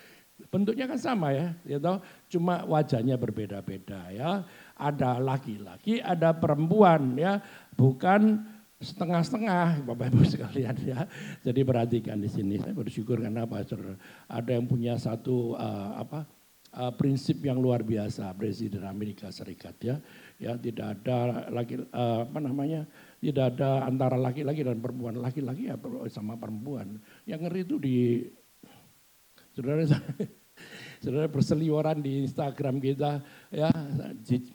bentuknya kan sama ya. Cuma wajahnya berbeda-beda ya. Ada laki-laki, ada perempuan ya, bukan setengah-setengah Bapak Ibu sekalian ya. Jadi perhatikan di sini, saya bersyukur karena apa saudara, ada yang punya satu prinsip yang luar biasa, Presiden Amerika Serikat ya. Ya tidak ada tidak ada antara laki-laki dan perempuan, laki-laki ya sama perempuan. Yang ngeri itu di saudara berseliweran di Instagram kita ya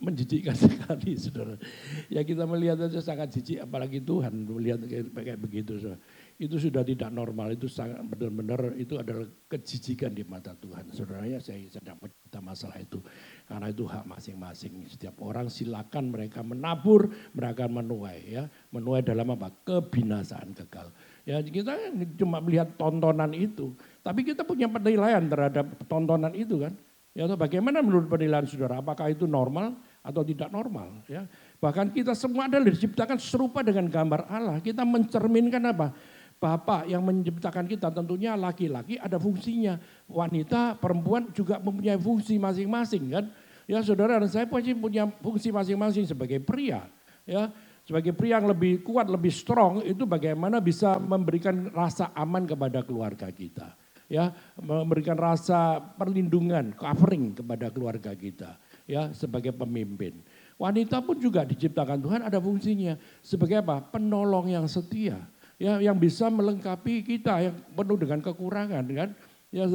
menjijikkan sekali saudara. Ya kita melihat saja sangat jijik apalagi Tuhan melihat kayak begitu saudara. Itu sudah tidak normal, itu sangat benar-benar itu adalah kejijikan di mata Tuhan. Saudara ya saya sedang mencerita masalah itu. Karena itu hak masing-masing. Setiap orang silakan mereka menabur, mereka menuai ya. Menuai dalam apa? Kebinasaan kekal. Ya kita cuma melihat tontonan itu. Tapi kita punya penilaian terhadap tontonan itu kan. Ya bagaimana menurut penilaian saudara? Apakah itu normal atau tidak normal? Ya. Bahkan kita semua adalah diciptakan serupa dengan gambar Allah. Kita mencerminkan apa? Bapa yang menciptakan kita tentunya laki-laki ada fungsinya. Wanita, perempuan juga mempunyai fungsi masing-masing kan. Ya saudara dan saya pasti punya fungsi masing-masing sebagai pria. Ya, sebagai pria yang lebih kuat, lebih strong itu bagaimana bisa memberikan rasa aman kepada keluarga kita. Ya, memberikan rasa perlindungan, covering kepada keluarga kita. Ya, sebagai pemimpin. Wanita pun juga diciptakan Tuhan ada fungsinya. Sebagai apa? Penolong yang setia. Ya, yang bisa melengkapi kita yang penuh dengan kekurangan kan. Ya,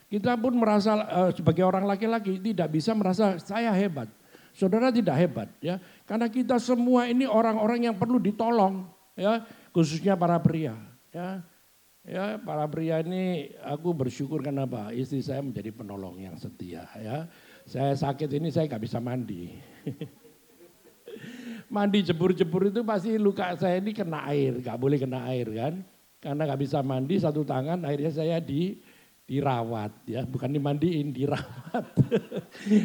kita pun merasa sebagai orang laki-laki tidak bisa merasa saya hebat. Saudara tidak hebat ya. Karena kita semua ini orang-orang yang perlu ditolong ya, khususnya para pria ya. Ya, para pria ini aku bersyukur kenapa istri saya menjadi penolong yang setia ya. Saya sakit ini saya gak bisa mandi. Mandi jebur-jebur itu pasti luka saya ini kena air, gak boleh kena air kan. karena nggak bisa mandi satu tangan, akhirnya saya dirawat ya, bukan dimandiin, dirawat.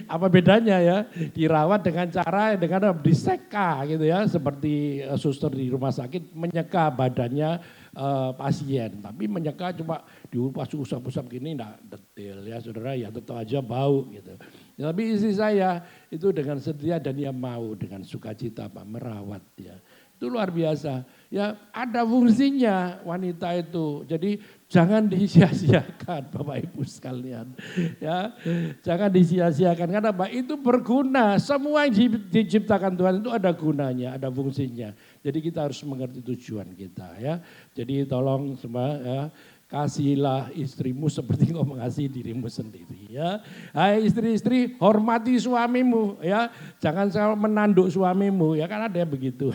Apa bedanya ya? Dirawat dengan cara dengan diseka gitu ya, seperti suster di rumah sakit menyeka badannya pasien, tapi menyeka cuma diusap-usap gini enggak detail ya saudara, ya tetap aja bau gitu. Ya, tapi istri saya itu dengan setia dan dia mau dengan sukacita Pak merawat ya. Itu luar biasa. Ya ada fungsinya wanita itu. Jadi jangan disia-siakan Bapak Ibu sekalian. Ya, jangan disia-siakan karena Pak itu berguna. Semua yang diciptakan Tuhan itu ada gunanya, ada fungsinya. Jadi kita harus mengerti tujuan kita ya. Jadi tolong semua ya, kasihilah istrimu seperti engkau mengasihi dirimu sendiri ya. Hai istri-istri, hormati suamimu ya. Jangan selalu menanduk suamimu ya, kan ada yang begitu.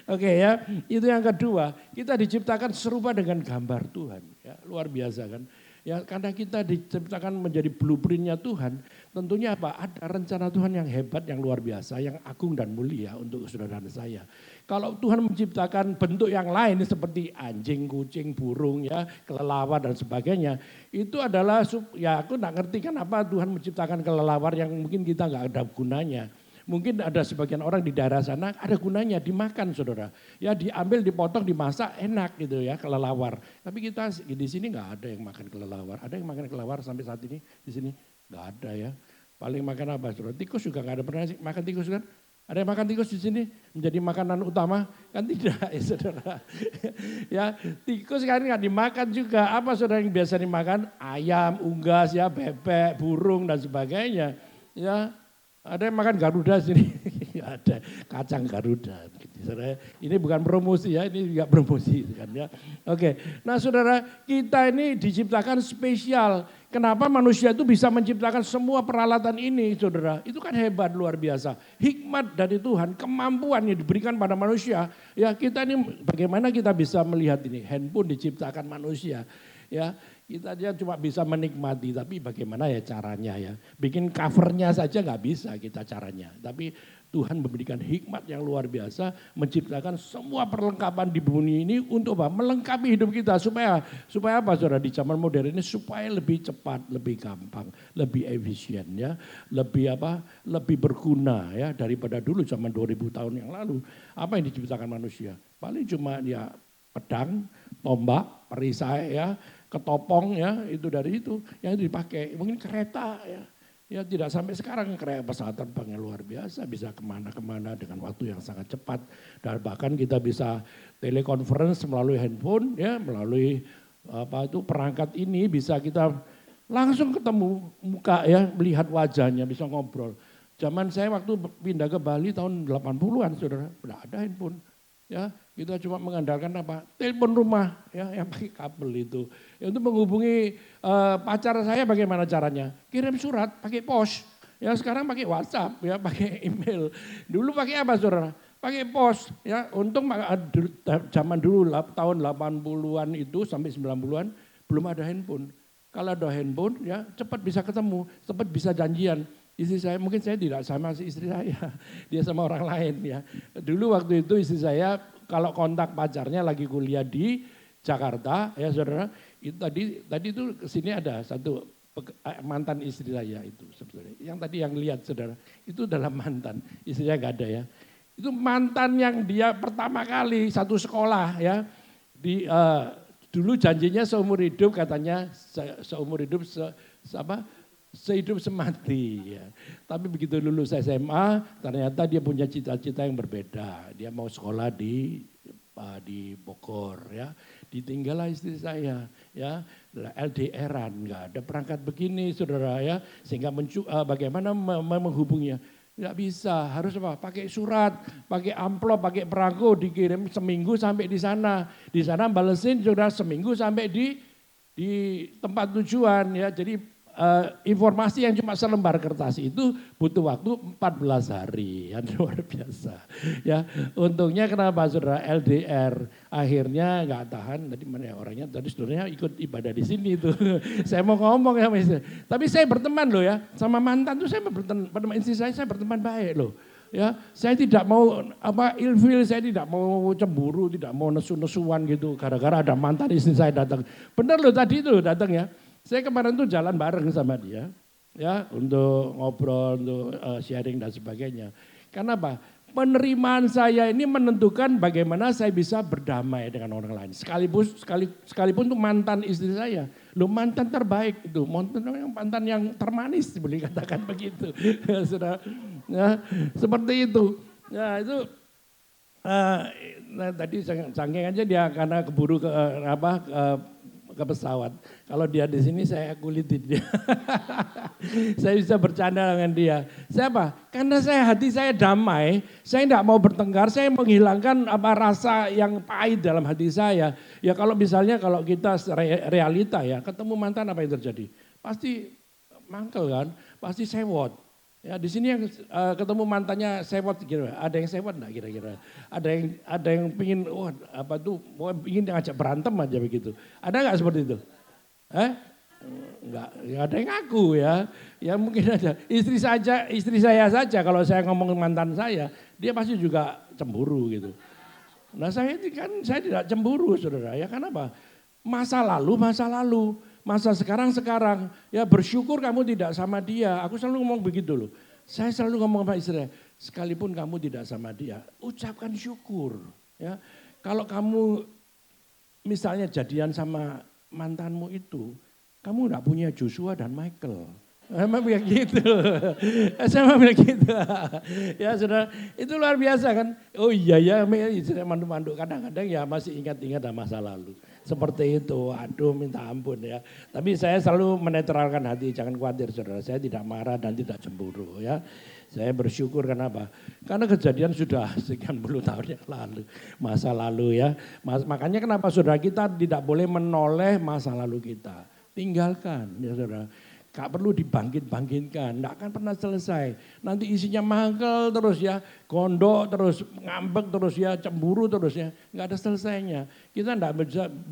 Oke ya, itu yang kedua. Kita diciptakan serupa dengan gambar Tuhan ya, luar biasa kan. Ya karena kita diciptakan menjadi blueprintnya Tuhan, tentunya apa? Ada rencana Tuhan yang hebat, yang luar biasa, yang agung dan mulia untuk saudara dan saya. Kalau Tuhan menciptakan bentuk yang lain seperti anjing, kucing, burung, ya, kelelawar dan sebagainya, itu adalah ya aku enggak ngerti kenapa Tuhan menciptakan kelelawar yang mungkin kita enggak ada gunanya. Mungkin ada sebagian orang di daerah sana ada gunanya dimakan saudara. Ya diambil, dipotong, dimasak enak gitu ya kelelawar. Tapi kita di sini enggak ada yang makan kelelawar. Ada yang makan kelelawar sampai saat ini di sini? Enggak ada ya. Paling makan apa saudara? Tikus juga enggak ada pernah makan tikus kan? Ada yang makan tikus di sini menjadi makanan utama? Kan tidak ya saudara. Ya tikus kan nggak dimakan juga. Apa saudara yang biasa dimakan? Ayam, unggas ya, bebek, burung dan sebagainya. Ya ada yang makan Garuda sini, ada kacang Garuda. Ini bukan promosi ya, ini juga promosi kan ya. Oke, nah saudara kita ini diciptakan spesial. Kenapa manusia itu bisa menciptakan semua peralatan ini saudara? Itu kan hebat luar biasa. Hikmat dari Tuhan, kemampuan yang diberikan pada manusia. Ya kita ini bagaimana kita bisa melihat ini, handphone diciptakan manusia. Ya kita aja cuma bisa menikmati, tapi bagaimana ya caranya ya. Bikin covernya saja nggak bisa kita caranya. Tapi Tuhan memberikan hikmat yang luar biasa, menciptakan semua perlengkapan di bumi ini untuk apa? Melengkapi hidup kita supaya apa saudara di zaman modern ini supaya lebih cepat, lebih gampang, lebih efisien ya, lebih apa? Lebih berguna ya daripada dulu zaman 2000 tahun yang lalu. Apa yang diciptakan manusia? Paling cuma ya pedang, tombak, perisai ya, ketopong ya, itu dari itu yang dipakai. Mungkin kereta ya tidak sampai sekarang kereta pesawat terbang yang luar biasa, bisa kemana-kemana dengan waktu yang sangat cepat. Dan bahkan kita bisa telekonferensi melalui handphone ya, melalui apa itu perangkat ini bisa kita langsung ketemu muka ya, melihat wajahnya, bisa ngobrol. Zaman saya waktu pindah ke Bali tahun 80-an saudara, udah ada handphone. Ya, kita cuma mengandalkan apa? Telepon rumah ya yang pakai kabel itu. Ya, untuk menghubungi pacar saya bagaimana caranya? Kirim surat pakai pos. Ya sekarang pakai WhatsApp ya, pakai email. Dulu pakai apa saudara? Pakai pos ya. Untung zaman dulu tahun 80-an itu sampai 90-an belum ada handphone. Kalau ada handphone ya cepat bisa ketemu, cepat bisa janjian. Istri saya, mungkin saya tidak sama istri saya, dia sama orang lain ya. Dulu waktu itu istri saya kalau kontak pacarnya lagi kuliah di Jakarta ya saudara, itu tadi itu kesini ada satu mantan istri saya itu sebetulnya. Yang tadi yang lihat saudara, itu adalah mantan, istrinya nggak ada ya. Itu mantan yang dia pertama kali satu sekolah ya, dulu janjinya seumur hidup katanya, seumur hidup sehidup semati ya. Tapi begitu lulus SMA ternyata dia punya cita-cita yang berbeda. Dia mau sekolah di Bogor ya. Ditinggallah istri saya ya. LDR-an, nggak ada perangkat begini saudara ya. Sehingga bagaimana menghubunginya. Nggak bisa, harus apa? Pakai surat, pakai amplop, pakai perangko dikirim seminggu sampai di sana. Di sana balesin saudara seminggu sampai di tempat tujuan ya. Jadi informasi yang cuma selembar kertas itu butuh waktu 14 hari, yang luar biasa. Ya, untungnya kenapa saudara LDR akhirnya nggak tahan. Tadi mana ya orangnya? Tadi saudara ikut ibadah di sini itu. Saya mau ngomong ya, tapi saya berteman loh ya sama mantan tuh saya berteman istri saya berteman baik loh. Ya, saya tidak mau ilfil, saya tidak mau cemburu, tidak mau nesu-nesuan gitu gara-gara ada mantan istri saya datang. Benar loh tadi itu datang ya. Saya kemarin tuh jalan bareng sama dia ya untuk ngobrol, untuk sharing dan sebagainya. Karena apa? Penerimaan saya ini menentukan bagaimana saya bisa berdamai dengan orang lain. Sekalipun itu mantan istri saya. Loh mantan terbaik itu, mantan yang termanis boleh katakan begitu. Sudah, ya, seperti itu. Ya itu tadi saking aja dia karena keburu ke pesawat. Kalau dia di sini saya kulitin dia. Saya bisa bercanda dengan dia. Siapa? Karena hati saya damai, saya tidak mau bertengkar, saya menghilangkan rasa yang pahit dalam hati saya. Ya kalau misalnya kalau kita realita ya, ketemu mantan apa yang terjadi? Pasti mangkel kan, pasti sewot. Ya di sini yang ketemu mantannya sewot kira, ada yang sewot enggak kira-kira? Ada yang pingin pingin ngajak berantem aja begitu. Ada enggak seperti itu? Enggak ada yang ngaku ya. Ya mungkin ada. Istri saya saja kalau saya ngomong mantan saya, dia pasti juga cemburu gitu. Nah saya tidak cemburu saudara. Ya kenapa? Masa lalu. Masa sekarang. Ya bersyukur kamu tidak sama dia. Aku selalu ngomong begitu loh. Saya selalu ngomong sama istri saya, sekalipun kamu tidak sama dia, ucapkan syukur. Ya, kalau kamu misalnya jadian sama mantanmu itu, kamu enggak punya Joshua dan Michael. Emang begitu, sama begitu. Ya saudara, itu luar biasa kan. Oh iya ya, istri mandu-mandu kadang-kadang ya masih ingat-ingat masa lalu. Seperti itu, aduh minta ampun ya. Tapi saya selalu menetralkan hati, jangan khawatir saudara. Saya tidak marah dan tidak cemburu ya. Saya bersyukur kenapa? Karena kejadian sudah sekian puluh tahun yang lalu, masa lalu ya. Makanya kenapa saudara kita tidak boleh menoleh masa lalu kita. Tinggalkan ya saudara. Gak perlu dibangkit-bangkitkan, gak akan pernah selesai. Nanti isinya mangkel terus ya, gondok terus, ngambek terus ya, cemburu terus ya. Gak ada selesainya. Kita gak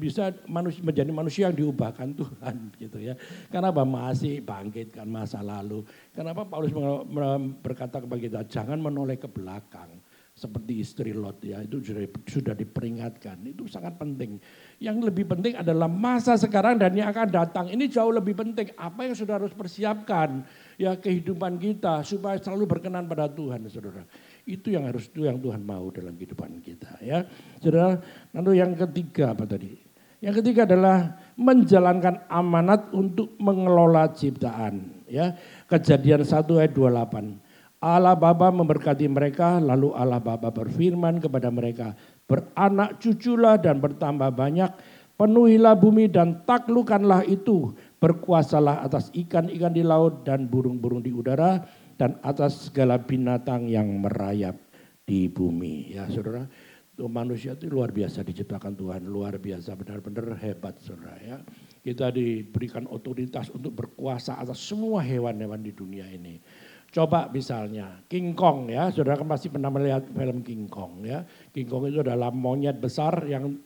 bisa menjadi manusia yang diubahkan Tuhan gitu ya. Kenapa masih bangkitkan masa lalu. Kenapa Paulus berkata kepada kita, jangan menoleh ke belakang. Seperti istri Lot ya, itu sudah diperingatkan, itu sangat penting. Yang lebih penting adalah masa sekarang dan yang akan datang, ini jauh lebih penting. Apa yang sudah harus persiapkan ya kehidupan kita supaya selalu berkenan pada Tuhan saudara. Itu yang Tuhan mau dalam kehidupan kita ya. Saudara, lalu yang ketiga apa tadi? Yang ketiga adalah menjalankan amanat untuk mengelola ciptaan ya. Kejadian 1 ayat 28. Allah Bapa memberkati mereka, lalu Allah Bapa berfirman kepada mereka, beranak cuculah dan bertambah banyak, penuhilah bumi dan taklukkanlah itu, berkuasalah atas ikan-ikan di laut dan burung-burung di udara, dan atas segala binatang yang merayap di bumi. Ya saudara, manusia itu luar biasa diciptakan Tuhan, luar biasa, benar-benar hebat saudara ya. Kita diberikan otoritas untuk berkuasa atas semua hewan-hewan di dunia ini. Coba misalnya King Kong ya, saudara kan pasti pernah melihat film King Kong ya. King Kong itu adalah monyet besar yang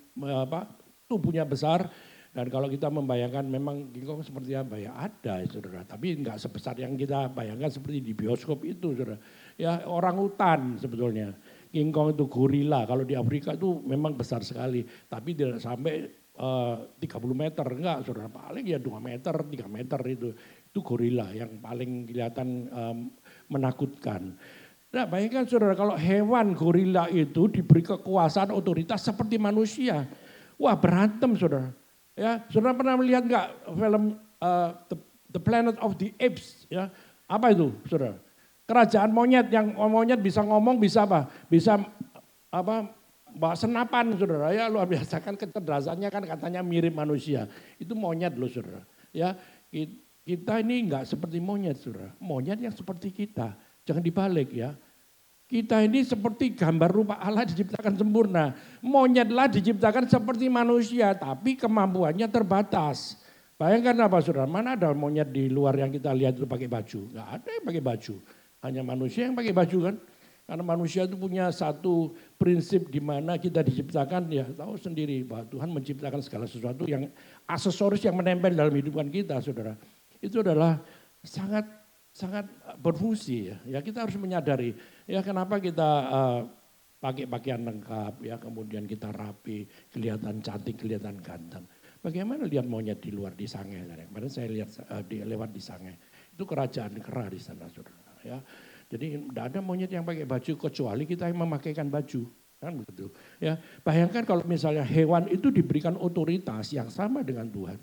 tubuhnya besar. Dan kalau kita membayangkan memang King Kong seperti apa ya, ada saudara. Tapi enggak sebesar yang kita bayangkan seperti di bioskop itu saudara. Ya orang hutan sebetulnya. King Kong itu gorila, kalau di Afrika itu memang besar sekali. Tapi tidak sampai 30 meter, enggak saudara. Paling ya 2 meter, 3 meter itu. Itu gorila yang paling kelihatan menakutkan. Nah bayangkan saudara kalau hewan gorila itu diberi kekuasaan otoritas seperti manusia. Wah berantem saudara. Ya, saudara pernah melihat enggak film The Planet of the Apes ya? Apa itu saudara? Kerajaan monyet yang monyet bisa ngomong, bisa apa? Bisa apa? Bawa senapan saudara ya, luar biasa kan kecerdasannya kan katanya mirip manusia. Itu monyet loh saudara. Ya, kita ini enggak seperti monyet saudara, monyet yang seperti kita, jangan dibalik ya. Kita ini seperti gambar rupa Allah diciptakan sempurna, monyetlah diciptakan seperti manusia tapi kemampuannya terbatas. Bayangkan apa saudara, mana ada monyet di luar yang kita lihat itu pakai baju, enggak ada yang pakai baju, hanya manusia yang pakai baju kan. Karena manusia itu punya satu prinsip di mana kita diciptakan, ya tahu sendiri bahwa Tuhan menciptakan segala sesuatu yang aksesoris yang menempel dalam kehidupan kita saudara. Itu adalah sangat sangat berfungsi ya. Ya kita harus menyadari ya kenapa kita pakai pakaian lengkap ya, kemudian kita rapi, kelihatan cantik, kelihatan ganteng. Bagaimana lihat monyet di luar di Sangai? Kemarin saya lihat lewat di Sangai. Itu kerajaan kera di sana, saudara. Ya, jadi tidak ada monyet yang pakai baju kecuali kita yang memakaikan baju. Kan begitu. Ya, bayangkan kalau misalnya hewan itu diberikan otoritas yang sama dengan Tuhan,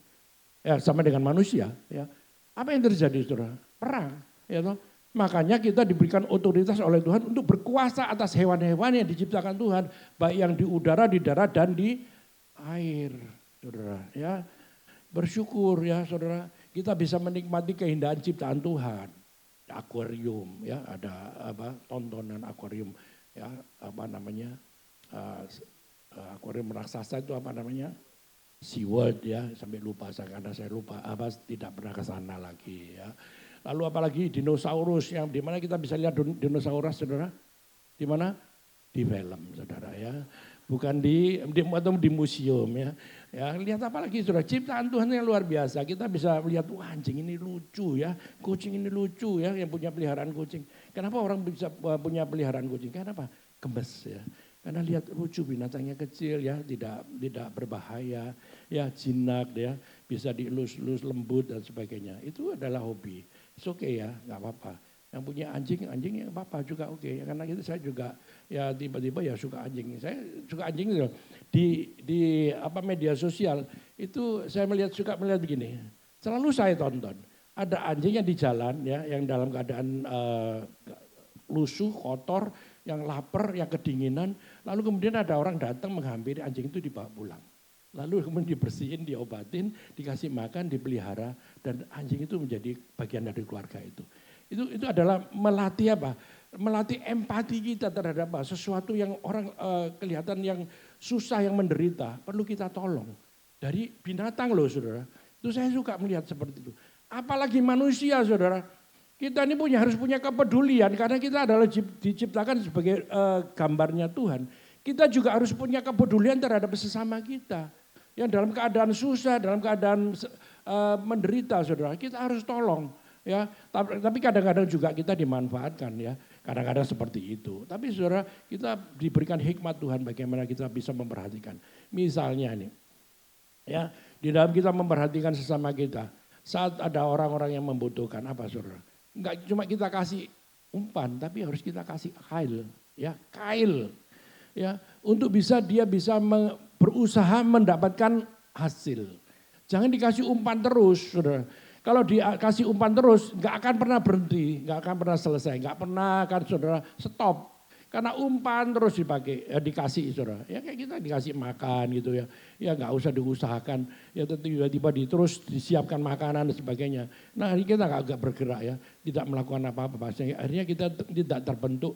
ya sama dengan manusia, ya apa yang terjadi, saudara? Perang, ya toh. Makanya kita diberikan otoritas oleh Tuhan untuk berkuasa atas hewan-hewan yang diciptakan Tuhan, baik yang di udara, di darat, dan di air, saudara. Ya, bersyukur ya, saudara. Kita bisa menikmati keindahan ciptaan Tuhan. Akuarium, ya ada tontonan akuarium. Ya, akuarium raksasa itu apa namanya? SeaWorld ya, sampai lupa karena saya lupa tidak pernah ke sana lagi ya. Lalu apalagi dinosaurus yang di mana kita bisa lihat dinosaurus, saudara? Di mana? Di film, saudara ya. Bukan di museum ya. Ya, lihat apa lagi, saudara? Ciptaan Tuhan yang luar biasa. Kita bisa melihat, wah anjing ini lucu ya, kucing ini lucu ya, yang punya peliharaan kucing. Kenapa orang bisa punya peliharaan kucing? Kenapa? Gemes ya. Karena lihat lucu, binatangnya kecil ya, tidak berbahaya, ya jinak ya, bisa dielus-elus lembut dan sebagainya. Itu adalah hobi. It's okay ya, nggak apa-apa. Yang punya anjing ya apa-apa juga oke. Karena gitu saya juga ya tiba-tiba ya suka anjing. Saya suka anjing itu di media sosial itu saya suka melihat begini. Selalu saya tonton ada anjing yang di jalan ya, yang dalam keadaan lusuh, kotor, yang lapar, yang kedinginan. Lalu kemudian ada orang datang menghampiri anjing itu dibawa pulang. Lalu kemudian dibersihin, diobatin, dikasih makan, dipelihara, dan anjing itu menjadi bagian dari keluarga itu. Itu adalah melatih apa? Melatih empati kita terhadap apa? Sesuatu yang orang kelihatan yang susah, yang menderita, perlu kita tolong. Dari binatang loh, saudara. Itu saya suka melihat seperti itu. Apalagi manusia, saudara. Kita ini harus punya kepedulian karena kita adalah diciptakan sebagai gambarnya Tuhan. Kita juga harus punya kepedulian terhadap sesama kita. Yang dalam keadaan susah, dalam keadaan menderita, saudara. Kita harus tolong. Ya, tapi kadang-kadang juga kita dimanfaatkan ya. Kadang-kadang seperti itu. Tapi saudara, kita diberikan hikmat Tuhan bagaimana kita bisa memperhatikan. Misalnya nih, ya di dalam kita memperhatikan sesama kita. Saat ada orang-orang yang membutuhkan apa, saudara? Enggak cuma kita kasih umpan, tapi harus kita kasih kail, ya kail, ya untuk dia bisa berusaha mendapatkan hasil. Jangan dikasih umpan terus, saudara. Kalau dikasih umpan terus, nggak akan pernah berhenti, nggak akan pernah selesai, nggak pernah akan saudara stop. Karena umpan terus dikasih saudara. Ya kayak kita dikasih makan gitu ya. Ya nggak usah diusahakan. Ya tiba-tiba terus disiapkan makanan dan sebagainya. Nah kita nggak bergerak ya. Tidak melakukan apa-apa. Akhirnya kita tidak terbentuk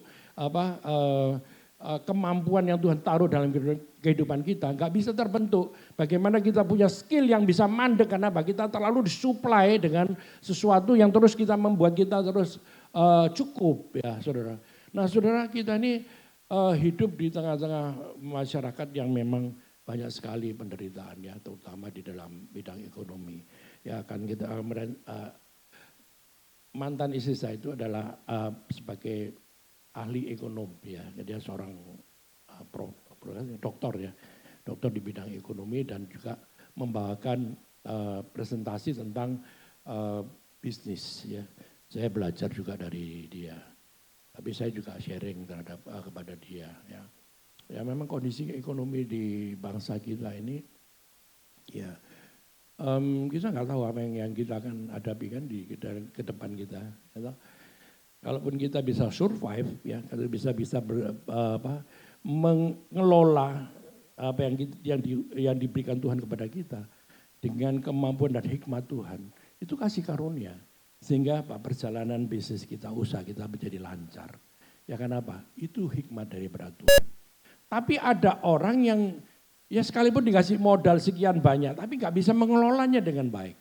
kemampuan yang Tuhan taruh dalam kehidupan kita. Nggak bisa terbentuk. Bagaimana kita punya skill yang bisa mandek. Kenapa? Kita terlalu disuplai dengan sesuatu yang terus kita membuat kita terus cukup ya saudara. Nah saudara, kita ini hidup di tengah-tengah masyarakat yang memang banyak sekali penderitaan ya, terutama di dalam bidang ekonomi. Ya kan kita mantan istri saya itu adalah sebagai ahli ekonomi ya, dia seorang dokter ya, dokter di bidang ekonomi dan juga membawakan presentasi tentang bisnis ya. Saya belajar juga dari dia. Tapi saya juga sharing kepada dia ya. Ya memang kondisi ekonomi di bangsa kita ini ya kita nggak tahu apa yang kita akan hadapi kan ke depan kita. Ya. Kalaupun kita bisa survive ya, kalau bisa mengelola apa yang diberikan Tuhan kepada kita dengan kemampuan dan hikmat Tuhan, itu kasih karunia. Sehingga perjalanan bisnis kita, usaha kita menjadi lancar. Ya kenapa? Itu hikmat daripada Tuhan. Tapi ada orang yang ya sekalipun dikasih modal sekian banyak, tapi nggak bisa mengelolanya dengan baik.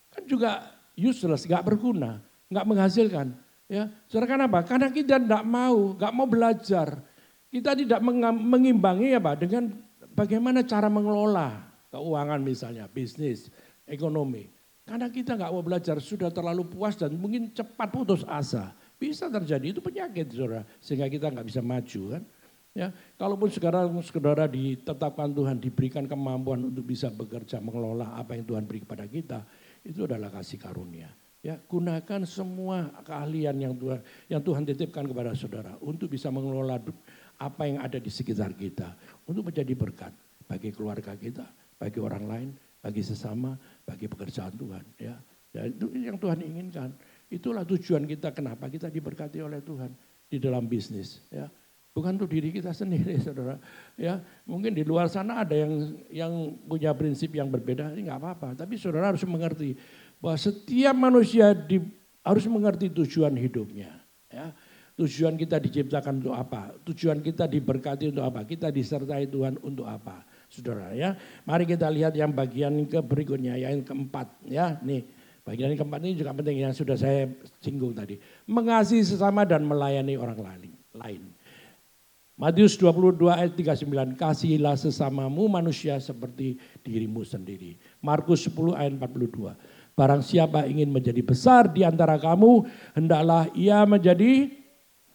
Kan juga useless, nggak berguna, nggak menghasilkan. Ya, saudara kenapa? Karena kita nggak mau belajar. Kita tidak mengimbangi apa dengan bagaimana cara mengelola keuangan misalnya, bisnis, ekonomi. Karena kita nggak mau belajar, sudah terlalu puas dan mungkin cepat putus asa. Bisa terjadi, itu penyakit saudara. Sehingga kita nggak bisa maju kan. Ya, kalaupun sekarang saudara ditetapkan Tuhan, diberikan kemampuan untuk bisa bekerja, mengelola apa yang Tuhan beri kepada kita, itu adalah kasih karunia. Ya, gunakan semua keahlian yang Tuhan titipkan kepada saudara untuk bisa mengelola apa yang ada di sekitar kita, untuk menjadi berkat bagi keluarga kita, bagi orang lain, bagi sesama, bagi pekerjaan Tuhan. Ya, itu yang Tuhan inginkan. Itulah tujuan kita, kenapa kita diberkati oleh Tuhan di dalam bisnis. Ya, bukan untuk diri kita sendiri, saudara. Ya, mungkin di luar sana ada yang punya prinsip yang berbeda, ini nggak apa-apa. Tapi saudara harus mengerti bahwa setiap manusia harus mengerti tujuan hidupnya. Ya, tujuan kita diciptakan untuk apa? Tujuan kita diberkati untuk apa? Kita disertai Tuhan untuk apa? Saudara ya, mari kita lihat yang bagian berikutnya, yang keempat ya. Nih, bagian yang keempat ini juga penting yang sudah saya singgung tadi. Mengasihi sesama dan melayani orang lain. Matius 22 ayat 39, kasihilah sesamamu manusia seperti dirimu sendiri. Markus 10 ayat 42, barang siapa ingin menjadi besar di antara kamu, hendaklah ia menjadi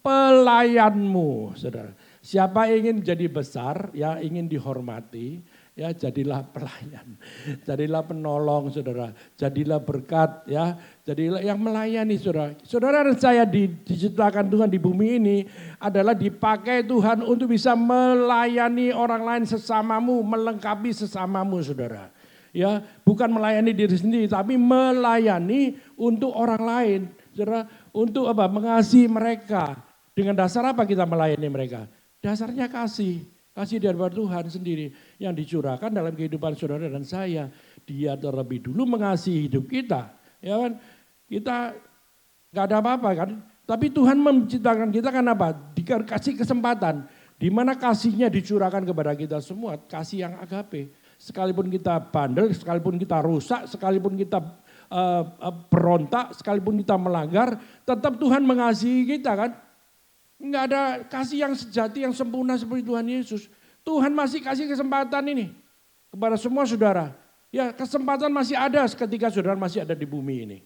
pelayanmu, saudara. Siapa ingin jadi besar, ya ingin dihormati, ya jadilah pelayan, jadilah penolong, saudara. Jadilah berkat, ya jadilah yang melayani, saudara. Saudara dan saya diciptakan Tuhan di bumi ini adalah dipakai Tuhan untuk bisa melayani orang lain, sesamamu, melengkapi sesamamu, saudara. Ya, bukan melayani diri sendiri, tapi melayani untuk orang lain, saudara. Untuk apa? Mengasihi mereka. Dengan dasar apa kita melayani mereka? Dasarnya kasih dari Tuhan sendiri yang dicurahkan dalam kehidupan saudara dan saya. Dia terlebih dulu mengasihi hidup kita, ya kan? Kita nggak ada apa-apa kan? Tapi Tuhan menciptakan kita kan apa? Dikasih kesempatan, di mana kasihnya dicurahkan kepada kita semua, kasih yang agape. Sekalipun kita bandel, sekalipun kita rusak, sekalipun kita berontak, sekalipun kita melanggar, tetap Tuhan mengasihi kita kan? Enggak ada kasih yang sejati, yang sempurna seperti Tuhan Yesus. Tuhan masih kasih kesempatan ini kepada semua saudara. Ya, kesempatan masih ada ketika saudara masih ada di bumi ini.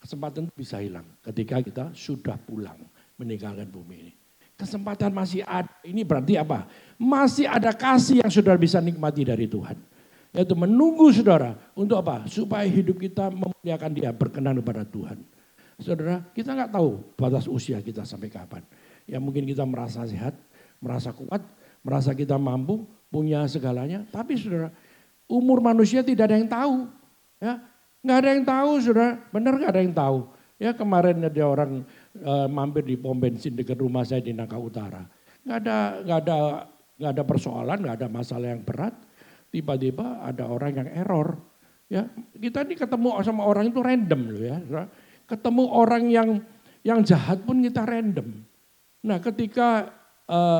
Kesempatan bisa hilang ketika kita sudah pulang meninggalkan bumi ini. Kesempatan masih ada. Ini berarti apa? Masih ada kasih yang saudara bisa nikmati dari Tuhan. Yaitu menunggu saudara untuk apa? Supaya hidup kita memuliakan Dia, berkenan kepada Tuhan. Saudara, kita nggak tahu batas usia kita sampai kapan. Ya mungkin kita merasa sehat, merasa kuat, merasa kita mampu, punya segalanya. Tapi saudara, umur manusia tidak ada yang tahu. Ya, nggak ada yang tahu, saudara. Benar nggak ada yang tahu. Ya kemarin ada orang mampir di pom bensin dekat rumah saya di Nangka Utara. Nggak ada persoalan, nggak ada masalah yang berat. Tiba-tiba ada orang yang error. Ya kita ini ketemu sama orang itu random loh ya. Saudara. Ketemu orang yang jahat pun kita random. Nah ketika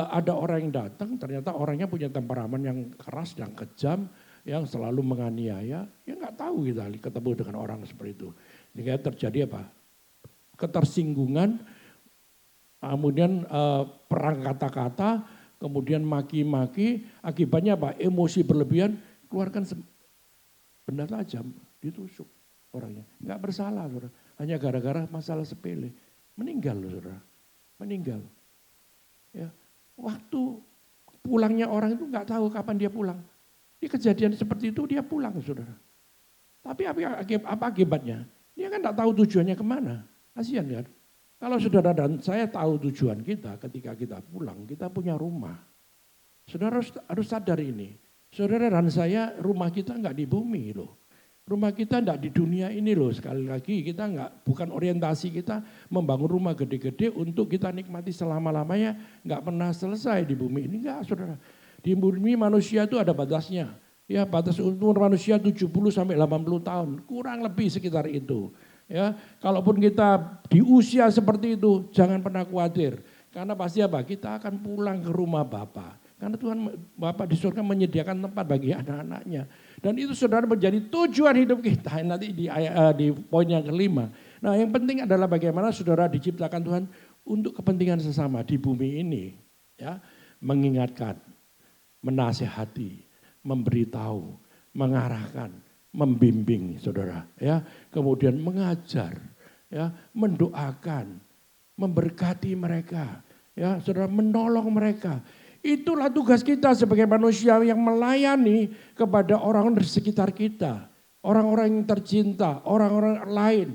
ada orang yang datang, ternyata orangnya punya temperamen yang keras, yang kejam, yang selalu menganiaya, ya nggak tahu kita ketemu dengan orang seperti itu. Sehingga terjadi apa? Ketersinggungan, kemudian perang kata-kata, kemudian maki-maki, akibatnya apa? Emosi berlebihan, keluarkan benda tajam, ditusuk orangnya. Nggak bersalah, saudara. Hanya gara-gara masalah sepele. Meninggal loh, saudara. Meninggal. Ya, waktu pulangnya orang itu nggak tahu kapan dia pulang. Di kejadian seperti itu dia pulang, saudara. Tapi apa akibatnya? Dia kan nggak tahu tujuannya kemana. Kasihan kan? Kalau saudara dan saya tahu tujuan kita ketika kita pulang, kita punya rumah. Saudara harus sadar ini. Saudara dan saya, rumah kita nggak di bumi loh. Rumah kita enggak di dunia ini loh, sekali lagi kita bukan orientasi kita membangun rumah gede-gede untuk kita nikmati selama-lamanya, enggak pernah selesai di bumi ini, enggak saudara. Di bumi manusia itu ada batasnya, ya batas umur manusia 70 sampai 80 tahun, kurang lebih sekitar itu. Ya, kalaupun kita di usia seperti itu, jangan pernah khawatir, karena pasti apa? Kita akan pulang ke rumah Bapa. Karena Tuhan Bapa di surga menyediakan tempat bagi anak-anaknya. Dan itu saudara menjadi tujuan hidup kita nanti di poin yang kelima. Nah yang penting adalah bagaimana saudara diciptakan Tuhan untuk kepentingan sesama di bumi ini. Ya, mengingatkan, menasehati, memberitahu, mengarahkan. membimbing saudara, ya, kemudian mengajar, ya, mendoakan, memberkati mereka, ya, saudara, menolong mereka. Itulah tugas kita sebagai manusia yang melayani kepada orang-orang di sekitar kita, orang-orang yang tercinta, orang-orang lain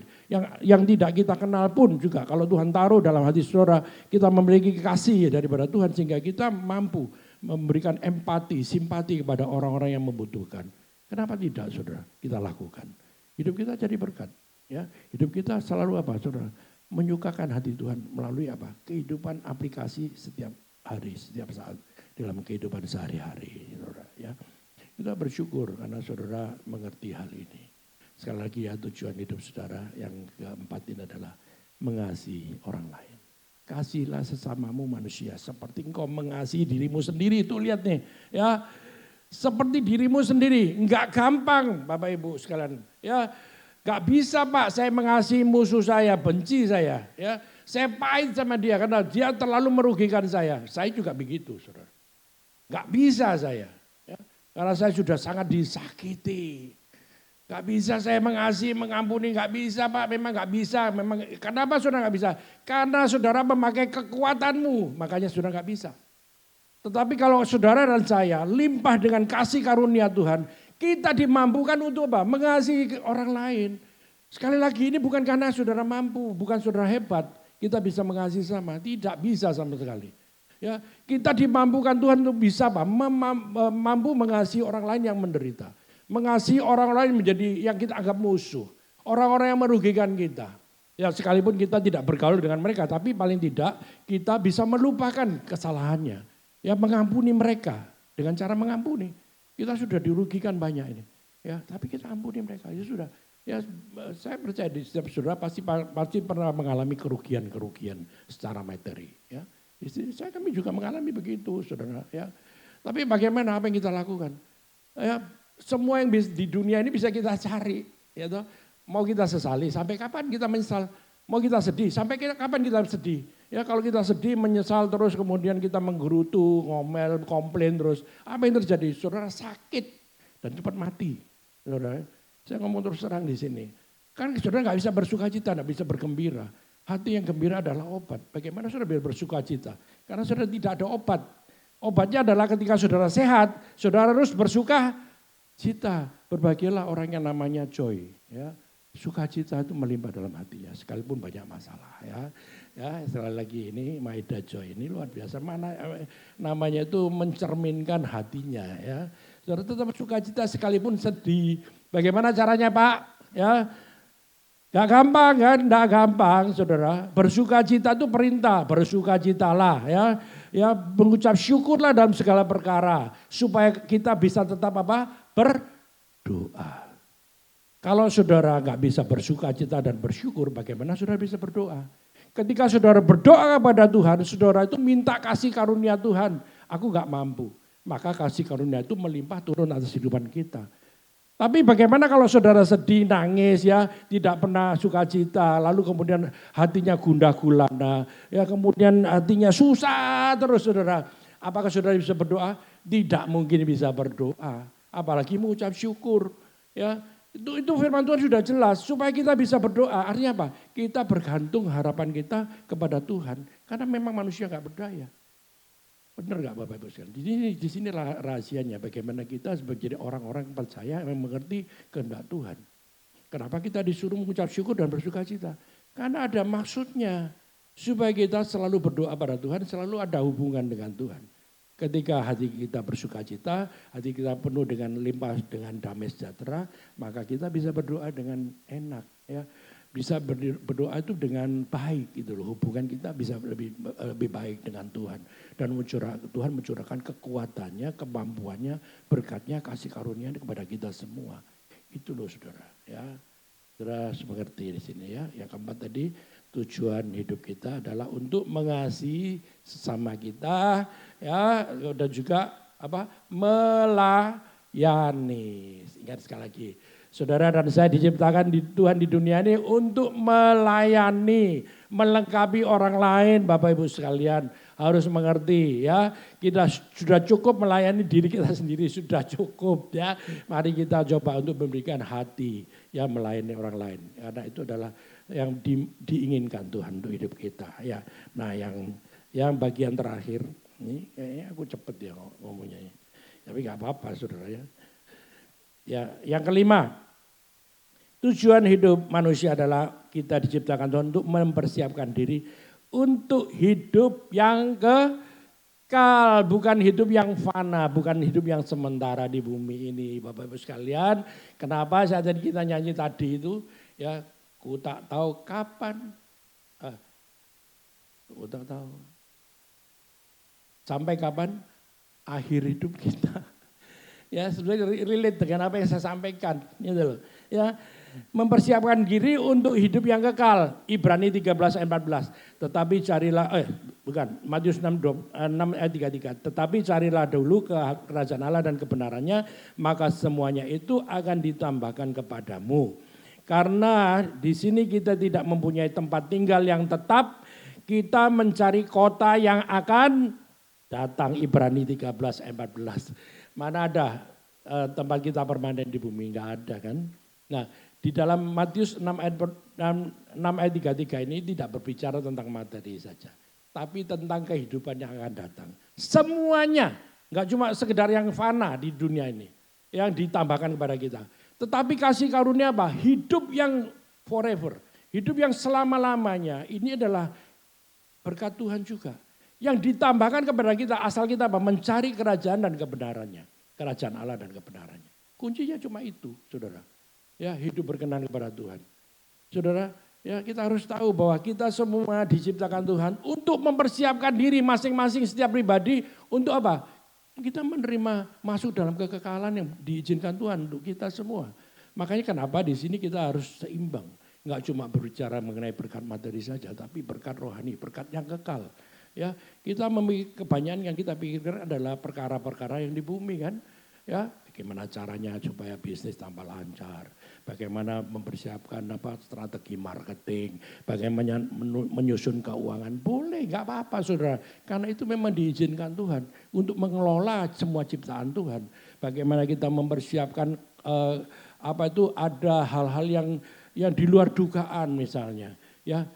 yang tidak kita kenal pun juga. Kalau Tuhan taruh dalam hati saudara, kita memiliki kasih daripada Tuhan sehingga kita mampu memberikan empati, simpati kepada orang-orang yang membutuhkan. Kenapa tidak, saudara? Kita lakukan. Hidup kita jadi berkat. Ya, hidup kita selalu apa, saudara? Menyukakan hati Tuhan melalui apa? Kehidupan aplikasi setiap hari, setiap saat dalam kehidupan sehari-hari, saudara. Ya, kita bersyukur karena saudara mengerti hal ini. Sekali lagi ya, tujuan hidup saudara yang keempat ini adalah mengasihi orang lain. Kasihilah sesamamu manusia seperti engkau mengasihi dirimu sendiri. Itu lihat nih, ya, seperti dirimu sendiri. Enggak gampang Bapak Ibu sekalian. Ya, enggak bisa Pak saya mengasihi musuh saya, benci saya. Ya, saya pahit sama dia karena dia terlalu merugikan saya. Saya juga begitu, saudara. Enggak bisa saya. Ya, karena saya sudah sangat disakiti. Gak bisa saya mengasihi, mengampuni, gak bisa Pak, memang gak bisa. Memang, kenapa saudara gak bisa? Karena saudara memakai kekuatanmu, makanya saudara gak bisa. Tetapi kalau saudara dan saya limpah dengan kasih karunia Tuhan, kita dimampukan untuk apa? Mengasihi orang lain. Sekali lagi ini bukan karena saudara mampu, bukan saudara hebat, kita bisa mengasihi sama, tidak bisa sama sekali. Ya, kita dimampukan Tuhan untuk bisa apa? Mampu mengasihi orang lain yang menderita. Mengasihi orang lain menjadi yang kita anggap musuh. Orang-orang yang merugikan kita. Ya sekalipun kita tidak bergaul dengan mereka, tapi paling tidak kita bisa melupakan kesalahannya. Ya mengampuni mereka dengan cara mengampuni. Kita sudah dirugikan banyak ini. Ya tapi kita ampuni mereka, ya sudah. Ya saya percaya di setiap saudara pasti pernah mengalami kerugian-kerugian secara materi. Ya kami juga mengalami begitu, saudara. Ya tapi bagaimana apa yang kita lakukan? Ya semua yang di dunia ini bisa kita cari, ya toh. Mau kita sesali, sampai kapan kita menyesal? Mau kita sedih, sampai kapan kita sedih? Ya kalau kita sedih, menyesal terus, kemudian kita menggerutu, ngomel, komplain terus, apa yang terjadi? Saudara sakit dan cepat mati, saudara. Saya ngomong terus terang di sini. Kan saudara nggak bisa bersuka cita, nggak bisa bergembira. Hati yang gembira adalah obat. Bagaimana saudara biar bersuka cita? Karena saudara tidak ada obat. Obatnya adalah ketika saudara sehat, saudara harus bersuka cita, berbahagialah orang yang namanya joy, ya. Sukacita itu melimpah dalam hatinya, sekalipun banyak masalah, ya. Ya, sekali lagi ini Maida Joy ini luar biasa, mana namanya itu mencerminkan hatinya, ya. Saudara tetap sukacita sekalipun sedih. Bagaimana caranya Pak? Ya, gak gampang kan? Gak gampang, saudara. Bersukacita itu perintah, bersukacitalah, ya. Ya, mengucap syukurlah dalam segala perkara supaya kita bisa tetap apa? Berdoa. Kalau saudara nggak bisa bersuka cita dan bersyukur, bagaimana saudara bisa berdoa? Ketika saudara berdoa kepada Tuhan, saudara itu minta kasih karunia Tuhan. Aku nggak mampu, maka kasih karunia itu melimpah turun atas kehidupan kita. Tapi bagaimana kalau saudara sedih, nangis, ya, tidak pernah sukacita, lalu kemudian hatinya gundah gulana, ya, kemudian hatinya susah terus, saudara. Apakah saudara bisa berdoa? Tidak mungkin bisa berdoa. Apalagi mengucap syukur, ya. Itu firman Tuhan sudah jelas supaya kita bisa berdoa. Artinya apa? Kita bergantung harapan kita kepada Tuhan karena memang manusia nggak berdaya. Benar nggak Bapak Ibu sekalian? Di sini rahasianya bagaimana kita sebagai orang-orang percaya yang mengerti kehendak Tuhan. Kenapa kita disuruh mengucap syukur dan bersuka cita? Karena ada maksudnya supaya kita selalu berdoa pada Tuhan, selalu ada hubungan dengan Tuhan. Ketika hati kita bersuka cita, hati kita penuh dengan limpah dengan damai sejahtera, maka kita bisa berdoa dengan enak, ya. Bisa berdoa itu dengan baik gitu loh. Hubungan kita bisa lebih baik dengan Tuhan. Dan Tuhan mencurahkan kekuatannya, kemampuannya, berkatnya, kasih karunia kepada kita semua. Itu loh saudara, ya. Saudara mengerti di sini ya. Yang keempat tadi, tujuan hidup kita adalah untuk mengasihi sesama kita, ya, dan juga apa? Melayani. Ingat sekali lagi, saudara dan saya diciptakan di Tuhan di dunia ini untuk melayani, melengkapi orang lain, Bapak Ibu sekalian. harus mengerti ya. Kita sudah cukup melayani diri kita sendiri, sudah cukup ya. Mari kita coba untuk memberikan hati ya melayani orang lain. Karena itu adalah yang diinginkan Tuhan untuk hidup kita ya. Nah yang bagian terakhir, ini kayaknya aku cepet ya ngomongnya. Tapi gak apa-apa saudara ya. Ya, yang kelima, tujuan hidup manusia adalah kita diciptakan Tuhan untuk mempersiapkan diri untuk hidup yang kekal, bukan hidup yang fana, bukan hidup yang sementara di bumi ini. Bapak Ibu sekalian, kenapa saat tadi kita nyanyi tadi itu, ya, ku tak tahu kapan, ku tak tahu sampai kapan akhir hidup kita. Ya, sebenarnya relate dengan apa yang saya sampaikan, gitu loh. Ya, mempersiapkan diri untuk hidup yang kekal. Ibrani 13 ayat 14. Tetapi carilah Matius 6 ayat 33. Tetapi carilah dulu kerajaan Allah dan kebenarannya, maka semuanya itu akan ditambahkan kepadamu. Karena di sini kita tidak mempunyai tempat tinggal yang tetap, kita mencari kota yang akan datang. Ibrani 13 ayat 14. Mana ada tempat kita permanen di bumi, enggak ada kan. Nah di dalam Matius 6 ayat 33 ini tidak berbicara tentang materi saja. Tapi tentang kehidupan yang akan datang. Semuanya, enggak cuma sekedar yang fana di dunia ini. Yang ditambahkan kepada kita. Tetapi kasih karunia apa? Hidup yang forever. Hidup yang selama-lamanya. Ini adalah berkat Tuhan juga. Yang ditambahkan kepada kita asal kita apa? Mencari kerajaan dan kebenarannya. Kerajaan Allah dan kebenarannya. Kuncinya cuma itu, saudara. Ya, hidup berkenan kepada Tuhan. Saudara, ya kita harus tahu bahwa kita semua diciptakan Tuhan untuk mempersiapkan diri masing-masing setiap pribadi untuk apa? Kita menerima masuk dalam kekekalan yang diizinkan Tuhan untuk kita semua. Makanya kenapa di sini kita harus seimbang. Enggak cuma berbicara mengenai berkat materi saja, tapi berkat rohani, berkat yang kekal. Ya, kita memiliki kebanyakan yang kita pikirkan adalah perkara-perkara yang di bumi kan. Ya, bagaimana caranya supaya bisnis tambah lancar, bagaimana mempersiapkan strategi marketing, bagaimana menyusun keuangan. Boleh, nggak apa-apa saudara. Karena itu memang diizinkan Tuhan untuk mengelola semua ciptaan Tuhan. Bagaimana kita mempersiapkan ada hal-hal yang di luar dugaan misalnya. Ya,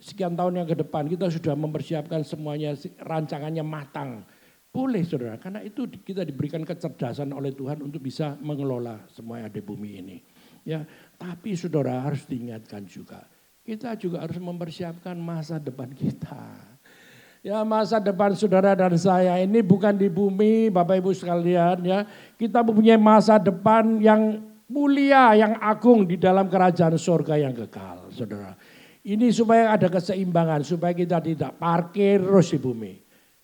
sekian tahun yang ke depan kita sudah mempersiapkan semuanya, rancangannya matang. Boleh saudara, karena itu kita diberikan kecerdasan oleh Tuhan untuk bisa mengelola semua yang ada di bumi ini. Ya, tapi saudara harus diingatkan juga, kita juga harus mempersiapkan masa depan kita. Ya, masa depan saudara dan saya ini bukan di bumi, Bapak Ibu sekalian ya. Kita mempunyai masa depan yang mulia, yang agung di dalam kerajaan surga yang kekal, saudara. Ini supaya ada keseimbangan, supaya kita tidak parkir terus di bumi.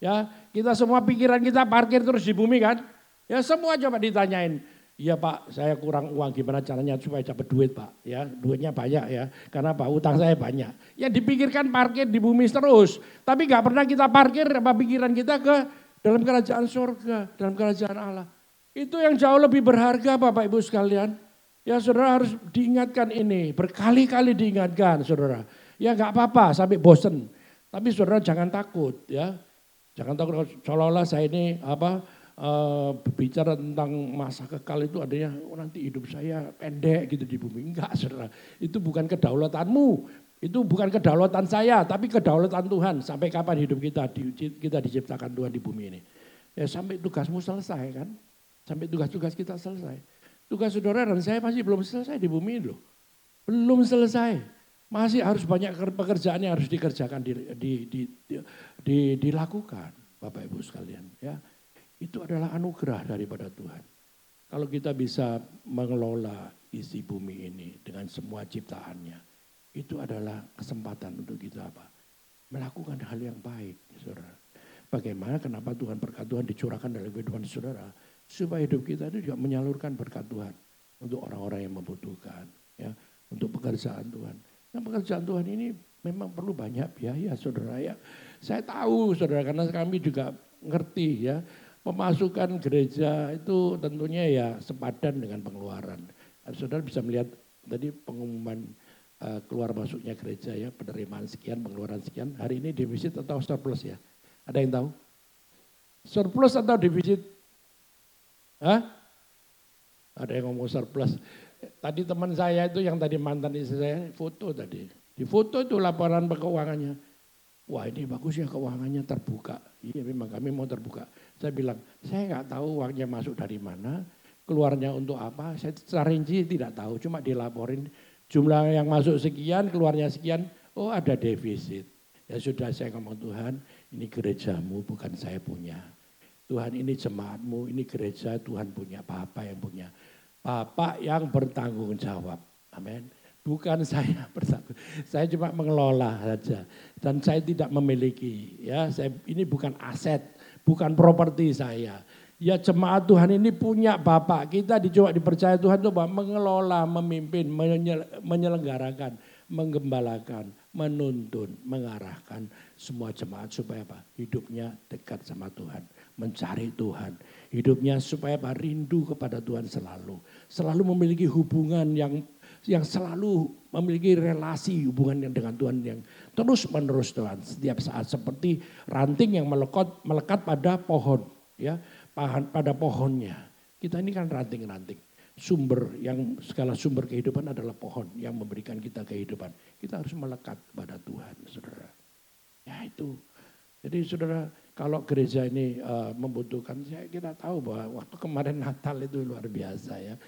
Ya, kita semua pikiran kita parkir terus di bumi kan? Ya semua coba ditanyain. Iya Pak, saya kurang uang, gimana caranya supaya dapat duit Pak? Ya, duitnya banyak ya. Karena Pak, utang saya banyak. Ya dipikirkan parkir di bumi terus. Tapi gak pernah kita parkir pikiran kita ke dalam kerajaan surga, dalam kerajaan Allah. Itu yang jauh lebih berharga Bapak Ibu sekalian. Ya saudara harus diingatkan ini, berkali-kali diingatkan saudara. Ya gak apa-apa sampai bosen. Tapi saudara jangan takut ya. Jangan takut seolah-olah saya ini berbicara tentang masa kekal itu adanya nanti hidup saya pendek gitu di bumi. Enggak saudara, itu bukan kedaulatanmu. Itu bukan kedaulatan saya tapi kedaulatan Tuhan. Sampai kapan hidup kita diciptakan Tuhan di bumi ini. Ya sampai tugasmu selesai kan. Sampai tugas-tugas kita selesai. Tugas saudara dan saya masih belum selesai di bumi ini loh. Belum selesai. Masih harus banyak pekerjaan yang harus dikerjakan, dilakukan Bapak Ibu sekalian. Ya, itu adalah anugerah daripada Tuhan. Kalau kita bisa mengelola isi bumi ini dengan semua ciptaannya. Itu adalah kesempatan untuk kita melakukan hal yang baik. Saudara. Bagaimana kenapa berkat Tuhan dicurahkan dalam kehidupan saudara. Supaya hidup kita itu juga menyalurkan berkat Tuhan untuk orang-orang yang membutuhkan, ya, untuk pekerjaan Tuhan. Nah, pekerjaan Tuhan ini memang perlu banyak biaya, saudara ya. Saya tahu, saudara, karena kami juga ngerti ya, pemasukan gereja itu tentunya ya sepadan dengan pengeluaran. Saudara bisa melihat tadi pengumuman keluar masuknya gereja ya, penerimaan sekian, pengeluaran sekian. Hari ini defisit atau surplus ya? Ada yang tahu? Surplus atau defisit? Hah? Ada yang ngomong surplus. Tadi teman saya itu yang tadi mantan istri saya foto tadi. Di foto itu laporan keuangannya. Wah ini bagus ya keuangannya terbuka. Iya memang kami mau terbuka. Saya bilang saya nggak tahu uangnya masuk dari mana, keluarnya untuk apa. Saya secara rinci tidak tahu, cuma dilaporin jumlah yang masuk sekian, keluarnya sekian. Oh ada defisit. Ya sudah saya ngomong Tuhan ini gerejamu bukan saya punya. Tuhan ini jemaatmu, ini gereja Tuhan punya, Bapak yang punya. Bapak yang bertanggung jawab. Amin. Bukan saya bertanggung, saya cuma mengelola saja. Dan saya tidak memiliki, ya ini bukan aset, bukan properti saya. Ya jemaat Tuhan ini punya Bapak, kita dipercaya Tuhan itu mengelola, memimpin, menyelenggarakan, menggembalakan, menuntun, mengarahkan semua jemaat supaya apa? Hidupnya dekat sama Tuhan, mencari Tuhan. Hidupnya supaya apa? Rindu kepada Tuhan selalu. Selalu memiliki hubungan yang selalu memiliki relasi hubungan dengan Tuhan yang terus menerus Tuhan. Setiap saat seperti ranting yang melekat pada pohon. Ya, pada pohonnya. Kita ini kan ranting-ranting. Segala sumber kehidupan adalah pohon yang memberikan kita kehidupan. Kita harus melekat pada Tuhan, saudara. Ya itu. Jadi saudara, kalau gereja ini membutuhkan, kita tahu bahwa waktu kemarin Natal itu luar biasa ya.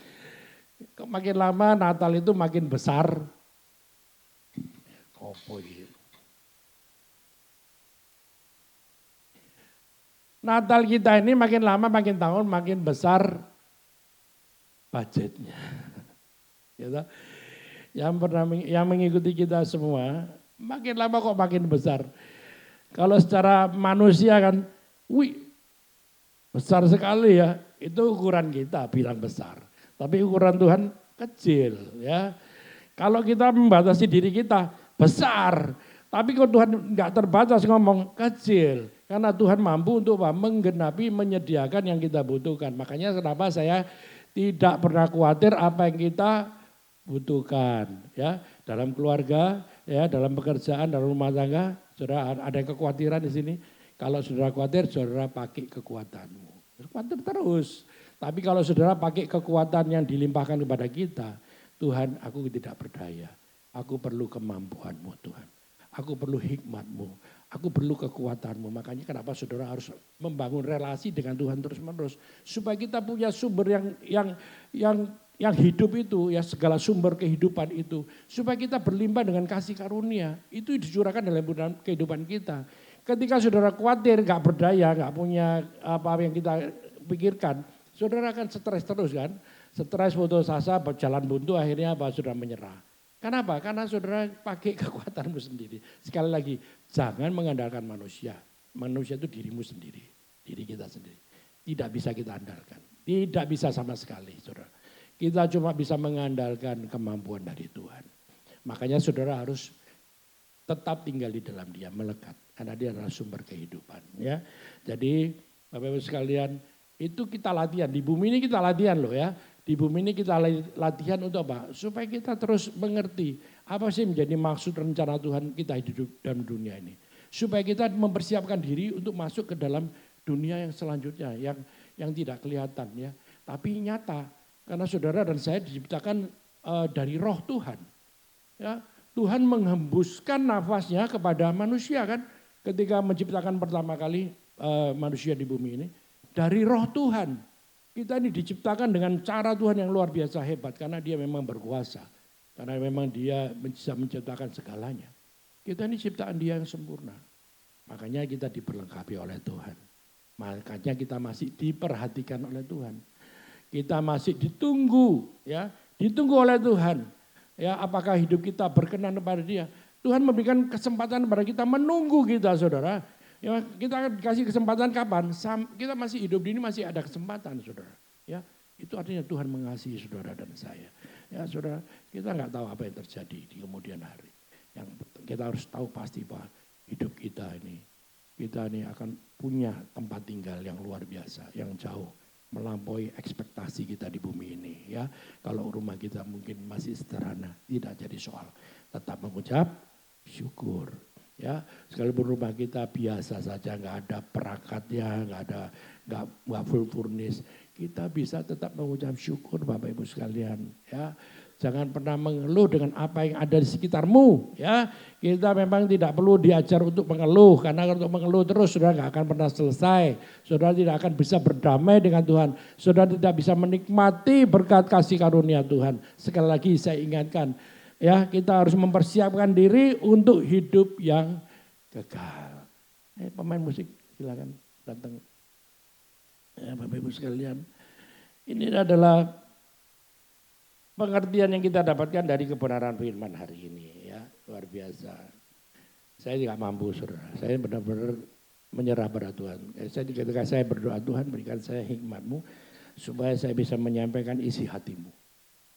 Makin lama Natal itu makin besar. Natal kita ini makin lama makin tahun makin besar budgetnya. Gitu. Yang mengikuti kita semua makin lama kok makin besar. Kalau secara manusia kan, besar sekali ya. Itu ukuran kita bilang besar. Tapi ukuran Tuhan kecil ya. Kalau kita membatasi diri kita besar. Tapi kalau Tuhan enggak terbatas ngomong kecil. Karena Tuhan mampu untuk menggenapi, menyediakan yang kita butuhkan. Makanya kenapa saya tidak pernah khawatir apa yang kita butuhkan. Ya, dalam keluarga, ya, dalam pekerjaan, dalam rumah tangga. Saudara ada kekhawatiran di sini. Kalau saudara khawatir, saudara pakai kekuatanmu. Khawatir terus. Tapi kalau saudara pakai kekuatan yang dilimpahkan kepada kita, Tuhan aku tidak berdaya, aku perlu kemampuanmu Tuhan, aku perlu hikmatmu, aku perlu kekuatanmu. Makanya kenapa saudara harus membangun relasi dengan Tuhan terus menerus. Supaya kita punya sumber yang hidup itu, ya segala sumber kehidupan itu. Supaya kita berlimpah dengan kasih karunia, itu dicurahkan dalam kehidupan kita. Ketika saudara khawatir, gak berdaya, gak punya apa yang kita pikirkan, saudara akan stres terus kan, stres putus asa, berjalan buntu akhirnya apa? Saudara menyerah. Kenapa? Karena saudara pakai kekuatanmu sendiri. Sekali lagi, jangan mengandalkan manusia. Manusia itu dirimu sendiri, diri kita sendiri. Tidak bisa kita andalkan, tidak bisa sama sekali saudara. Kita cuma bisa mengandalkan kemampuan dari Tuhan. Makanya saudara harus tetap tinggal di dalam Dia, melekat. Karena Dia adalah sumber kehidupan. Ya, jadi Bapak-Ibu sekalian, itu kita latihan, di bumi ini kita latihan loh ya. Di bumi ini kita latihan untuk apa? Supaya kita terus mengerti apa sih menjadi maksud rencana Tuhan kita hidup dalam dunia ini. Supaya kita mempersiapkan diri untuk masuk ke dalam dunia yang selanjutnya, yang tidak kelihatan ya. Tapi nyata, karena saudara dan saya diciptakan dari roh Tuhan. Ya, Tuhan menghembuskan nafasnya kepada manusia kan. Ketika menciptakan pertama kali manusia di bumi ini. Dari roh Tuhan, kita ini diciptakan dengan cara Tuhan yang luar biasa hebat. Karena Dia memang berkuasa, karena memang Dia bisa menciptakan segalanya. Kita ini ciptaan Dia yang sempurna. Makanya kita diperlengkapi oleh Tuhan. Makanya kita masih diperhatikan oleh Tuhan. Kita masih ditunggu, ya, ditunggu oleh Tuhan. Ya, apakah hidup kita berkenan kepada Dia? Tuhan memberikan kesempatan kepada kita menunggu kita, saudara. Ya, kita dikasih kesempatan kapan? Kita masih hidup di ini masih ada kesempatan, saudara. Ya, itu artinya Tuhan mengasihi saudara dan saya. Ya, saudara, kita nggak tahu apa yang terjadi di kemudian hari. Yang kita harus tahu pasti bahwa hidup kita ini akan punya tempat tinggal yang luar biasa, yang jauh melampaui ekspektasi kita di bumi ini. Ya, kalau rumah kita mungkin masih sederhana, tidak jadi soal. Tetap mengucap syukur. Ya, sekalipun rumah kita biasa saja, nggak ada perangkatnya, nggak full furnish, kita bisa tetap mengucap syukur Bapak Ibu sekalian. Ya, jangan pernah mengeluh dengan apa yang ada di sekitarmu. Ya, kita memang tidak perlu diajar untuk mengeluh, karena untuk mengeluh terus saudara nggak akan pernah selesai. Saudara tidak akan bisa berdamai dengan Tuhan. Saudara tidak bisa menikmati berkat kasih karunia Tuhan. Sekali lagi saya ingatkan, ya, kita harus mempersiapkan diri untuk hidup yang kekal. Pemain musik silakan datang. Ya, Bapak Ibu sekalian, ini adalah pengertian yang kita dapatkan dari kebenaran firman hari ini, ya, luar biasa. Saya tidak mampu, saudara. Saya benar-benar menyerah pada Tuhan. Ketika saya berdoa, Tuhan berikan saya hikmat-Mu supaya saya bisa menyampaikan isi hati-Mu.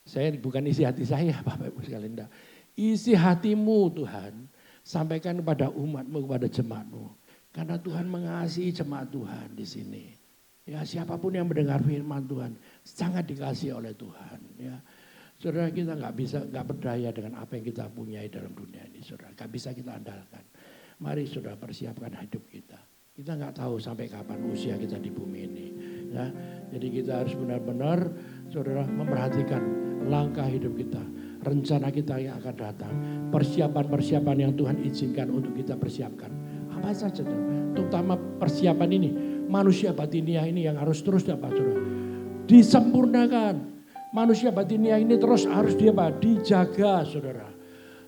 Saya bukan isi hati saya, Bapak Ibu sekalian. Enggak. Isi hati-Mu Tuhan, sampaikan kepada umat-Mu, kepada jemaat-Mu. Karena Tuhan mengasihi jemaat Tuhan di sini. Ya, siapapun yang mendengar firman Tuhan sangat dikasihi oleh Tuhan. Ya, saudara, kita nggak berdaya dengan apa yang kita punyai dalam dunia ini, saudara. Nggak bisa kita andalkan. Mari saudara persiapkan hidup kita. Kita nggak tahu sampai kapan usia kita di bumi ini. Ya, jadi kita harus benar-benar, saudara, memperhatikan langkah hidup kita, rencana kita yang akan datang, persiapan-persiapan yang Tuhan izinkan untuk kita persiapkan. Apa saja, terutama persiapan ini, manusia batiniah ini yang harus terus dapat, saudara, disempurnakan. Manusia batiniah ini terus harus dijaga, saudara.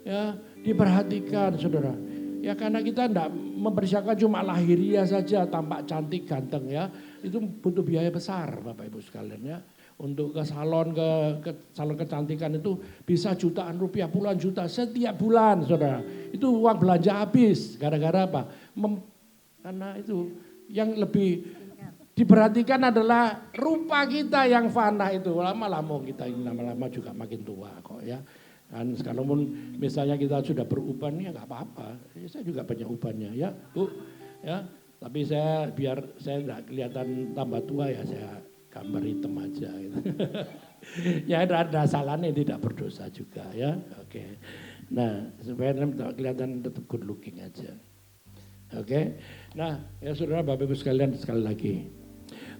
Ya, diperhatikan, saudara. Ya, karena kita tidak mempersiapkan cuma lahiriah saja, tampak cantik, ganteng, ya. Itu butuh biaya besar, Bapak Ibu sekalian, ya. Untuk ke salon kecantikan itu bisa jutaan rupiah, puluhan juta setiap bulan, saudara. Itu uang belanja habis, gara-gara apa? Karena itu yang lebih diperhatikan adalah rupa kita yang fana itu. Lama-lama kita ini lama-lama juga makin tua kok, ya. Dan sekalipun misalnya kita sudah beruban, ya nggak apa-apa. Saya juga banyak ubannya, ya Bu, ya. Tapi biar saya nggak kelihatan tambah tua, ya saya gambar hitam aja. Gitu. Ya ada salahnya, tidak berdosa juga, ya. Oke. Nah, supaya kelihatan tetap good looking aja. Oke. Nah, ya saudara, Bapak Ibu sekalian, sekali lagi,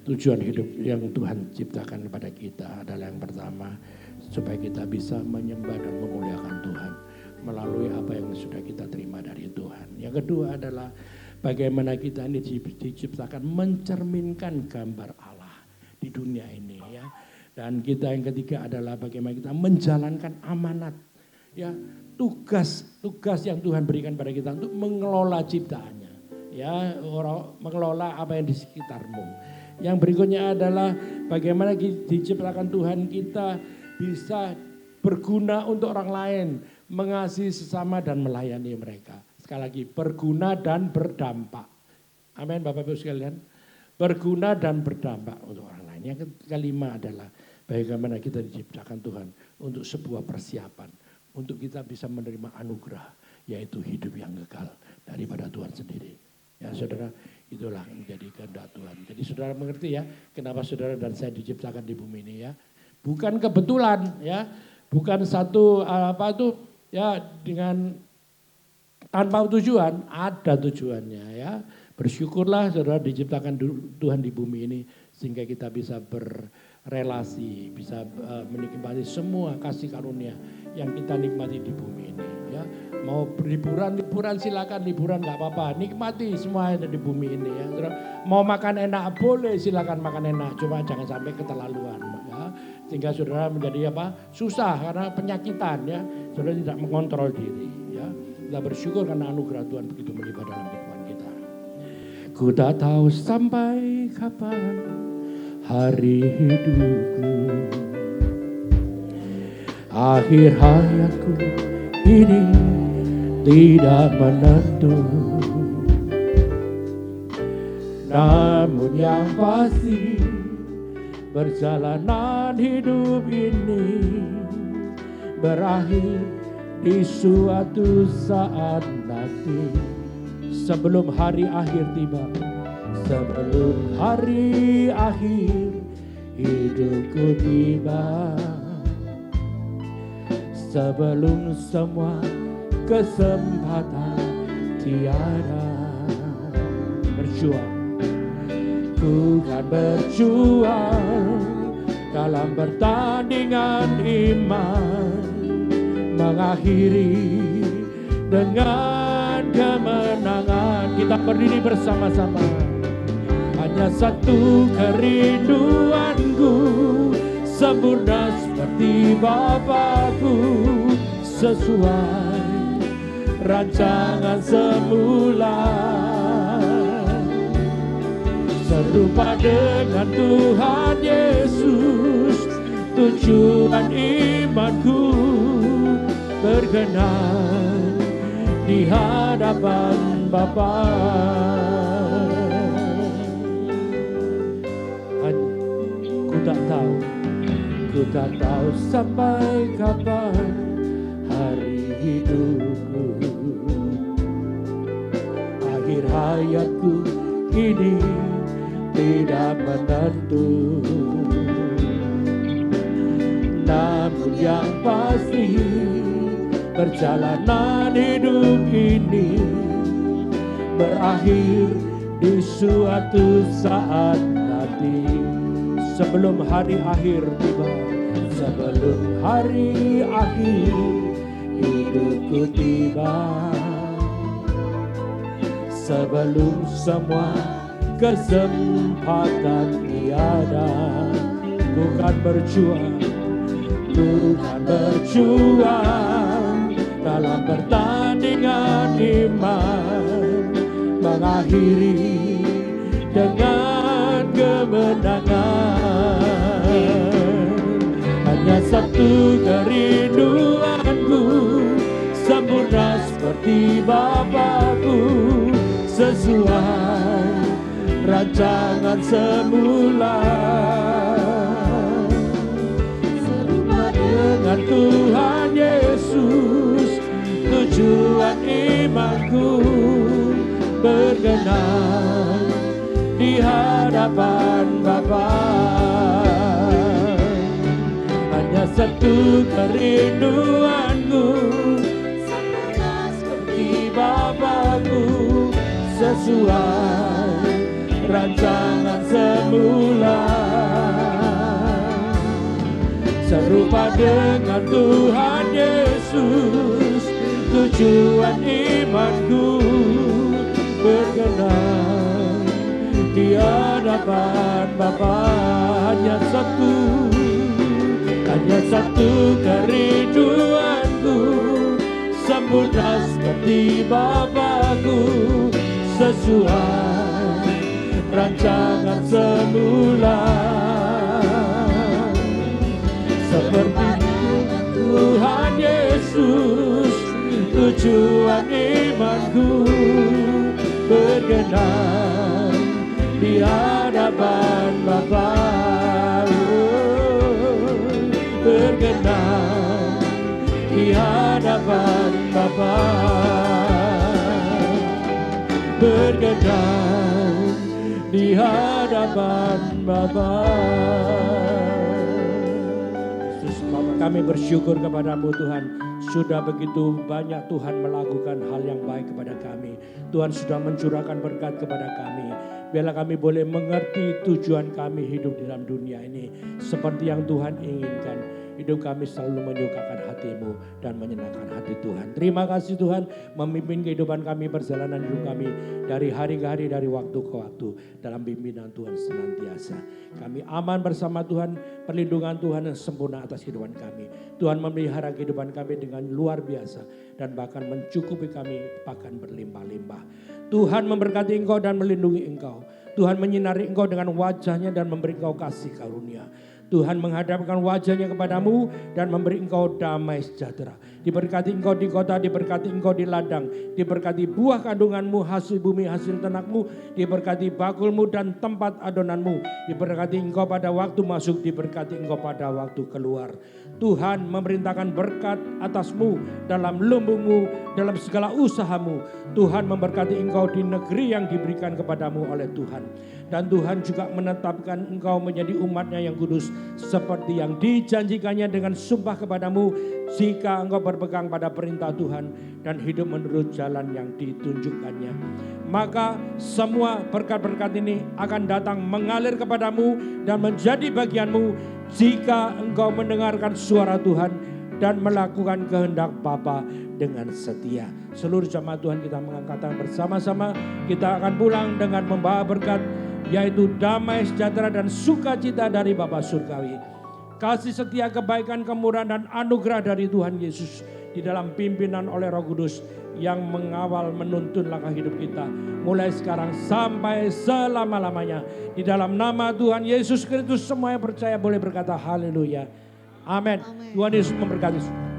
tujuan hidup yang Tuhan ciptakan kepada kita adalah yang pertama, supaya kita bisa menyembah dan memuliakan Tuhan melalui apa yang sudah kita terima dari Tuhan. Yang kedua adalah bagaimana kita ini diciptakan mencerminkan gambar Allah di dunia ini, ya. Dan kita yang ketiga adalah bagaimana kita menjalankan amanat, ya, tugas yang Tuhan berikan pada kita untuk mengelola ciptaannya, ya, mengelola apa yang di sekitarmu. Yang berikutnya adalah bagaimana diciptakan Tuhan kita bisa berguna untuk orang lain, mengasihi sesama dan melayani mereka. Sekali lagi, berguna dan berdampak. Amin, Bapak Ibu sekalian. Berguna dan berdampak untuk orang lain. Yang kelima adalah bagaimana kita diciptakan Tuhan untuk sebuah persiapan, untuk kita bisa menerima anugerah, yaitu hidup yang kekal daripada Tuhan sendiri. Ya saudara, itulah yang menjadi kehendak Tuhan. Jadi saudara mengerti, ya, kenapa saudara dan saya diciptakan di bumi ini, ya. Bukan kebetulan, ya, bukan satu ya, dengan tanpa tujuan, ada tujuannya, ya. Bersyukurlah saudara diciptakan Tuhan di bumi ini sehingga kita bisa berrelasi, bisa menikmati semua kasih karunia yang kita nikmati di bumi ini, ya. Mau liburan silakan, liburan nggak apa-apa, nikmati semua yang ada di bumi ini, ya. Saudara, mau makan enak boleh, silakan makan enak, cuma jangan sampai keterlaluan, ya. Sehingga saudara menjadi susah karena penyakitan, ya. Saudara tidak mengontrol diri, ya. Kita bersyukur karena anugerah Tuhan begitu melimpah dalam kehidupan kita. Ku tak tahu sampai kapan hari hidupku, akhir hayatku ini tidak menentu. Namun yang pasti perjalanan hidup ini berakhir di suatu saat nanti. Sebelum hari akhir tiba, sebelum hari akhir hidupku tiba, sebelum semua kesempatan tiada. Berjuang, ku kan berjuang dalam pertandingan iman, mengakhiri dengan kemenangan. Kita berdiri bersama-sama. Hanya satu kerinduanku, sempurna seperti Bapakku, sesuai rancangan semula, serupa dengan Tuhan Yesus. Tujuan imanku berkenan di hadapan Bapa. Ku tak tahu sampai kapan hari hidupku, akhir hayatku ini tidak menentu. Namun yang pasti perjalanan hidup ini berakhir di suatu saat nanti. Sebelum hari akhir tiba, sebelum hari akhir hidupku tiba, sebelum semua kesempatan tiada, ku kan berjuang dalam pertandingan iman, mengakhiri dengan kemenangan. Hanya satu kerinduanku, sempurna seperti Bapakku, sesuai rancangan semula, serupa dengan Tuhan Yesus. Tujuan imanku berkenan di hadapan Bapa. Hanya satu kerinduanku, sempurna seperti Bapakku, sesuai rancangan semula, serupa dengan Tuhan Yesus. Tujuan imanku berkenan di hadapan Bapa. Hanya satu kerinduanku, sempurna seperti Bapakku, sesuai rancangan semula, seperti Tuhan Yesus. Tujuan imanku berkenan di hadapan Bapa, berkenan di hadapan Bapa, berkenan di hadapan Bapa. Kami bersyukur kepadamu Tuhan, sudah begitu banyak Tuhan melakukan hal yang baik kepada kami. Tuhan sudah mencurahkan berkat kepada kami. Biarlah kami boleh mengerti tujuan kami hidup di dalam dunia ini seperti yang Tuhan inginkan. Hidup kami selalu menyukakan hati-Mu dan menyenangkan hati Tuhan. Terima kasih Tuhan memimpin kehidupan kami, perjalanan hidup kami dari hari ke hari, dari waktu ke waktu dalam bimbingan Tuhan senantiasa. Kami aman bersama Tuhan, perlindungan Tuhan yang sempurna atas kehidupan kami. Tuhan memelihara kehidupan kami dengan luar biasa dan bahkan mencukupi kami bahkan berlimpah-limpah. Tuhan memberkati engkau dan melindungi engkau. Tuhan menyinari engkau dengan wajahnya dan memberi engkau kasih karunia. Tuhan menghadapkan wajahnya kepadamu dan memberi engkau damai sejahtera. Diberkati engkau di kota, diberkati engkau di ladang. Diberkati buah kandunganmu, hasil bumi, hasil ternakmu. Diberkati bakulmu dan tempat adonanmu. Diberkati engkau pada waktu masuk, diberkati engkau pada waktu keluar. Tuhan memerintahkan berkat atasmu dalam lumbungmu, dalam segala usahamu. Tuhan memberkati engkau di negeri yang diberikan kepadamu oleh Tuhan. Dan Tuhan juga menetapkan engkau menjadi umatnya yang kudus seperti yang dijanjikannya dengan sumpah kepadamu jika engkau berpegang pada perintah Tuhan dan hidup menurut jalan yang ditunjukkannya. Maka semua berkat-berkat ini akan datang mengalir kepadamu dan menjadi bagianmu jika engkau mendengarkan suara Tuhan dan melakukan kehendak Bapa dengan setia. Seluruh jemaat Tuhan kita mengangkat tangan bersama-sama. Kita akan pulang dengan membawa berkat, yaitu damai, sejahtera dan sukacita dari Bapa Surgawi. Kasih setia, kebaikan, kemurahan dan anugerah dari Tuhan Yesus di dalam pimpinan oleh Roh Kudus yang mengawal menuntun langkah hidup kita mulai sekarang sampai selama-lamanya. Di dalam nama Tuhan Yesus Kristus semua yang percaya boleh berkata haleluya. Amin. Amin. Tuhan Yesus memberkati.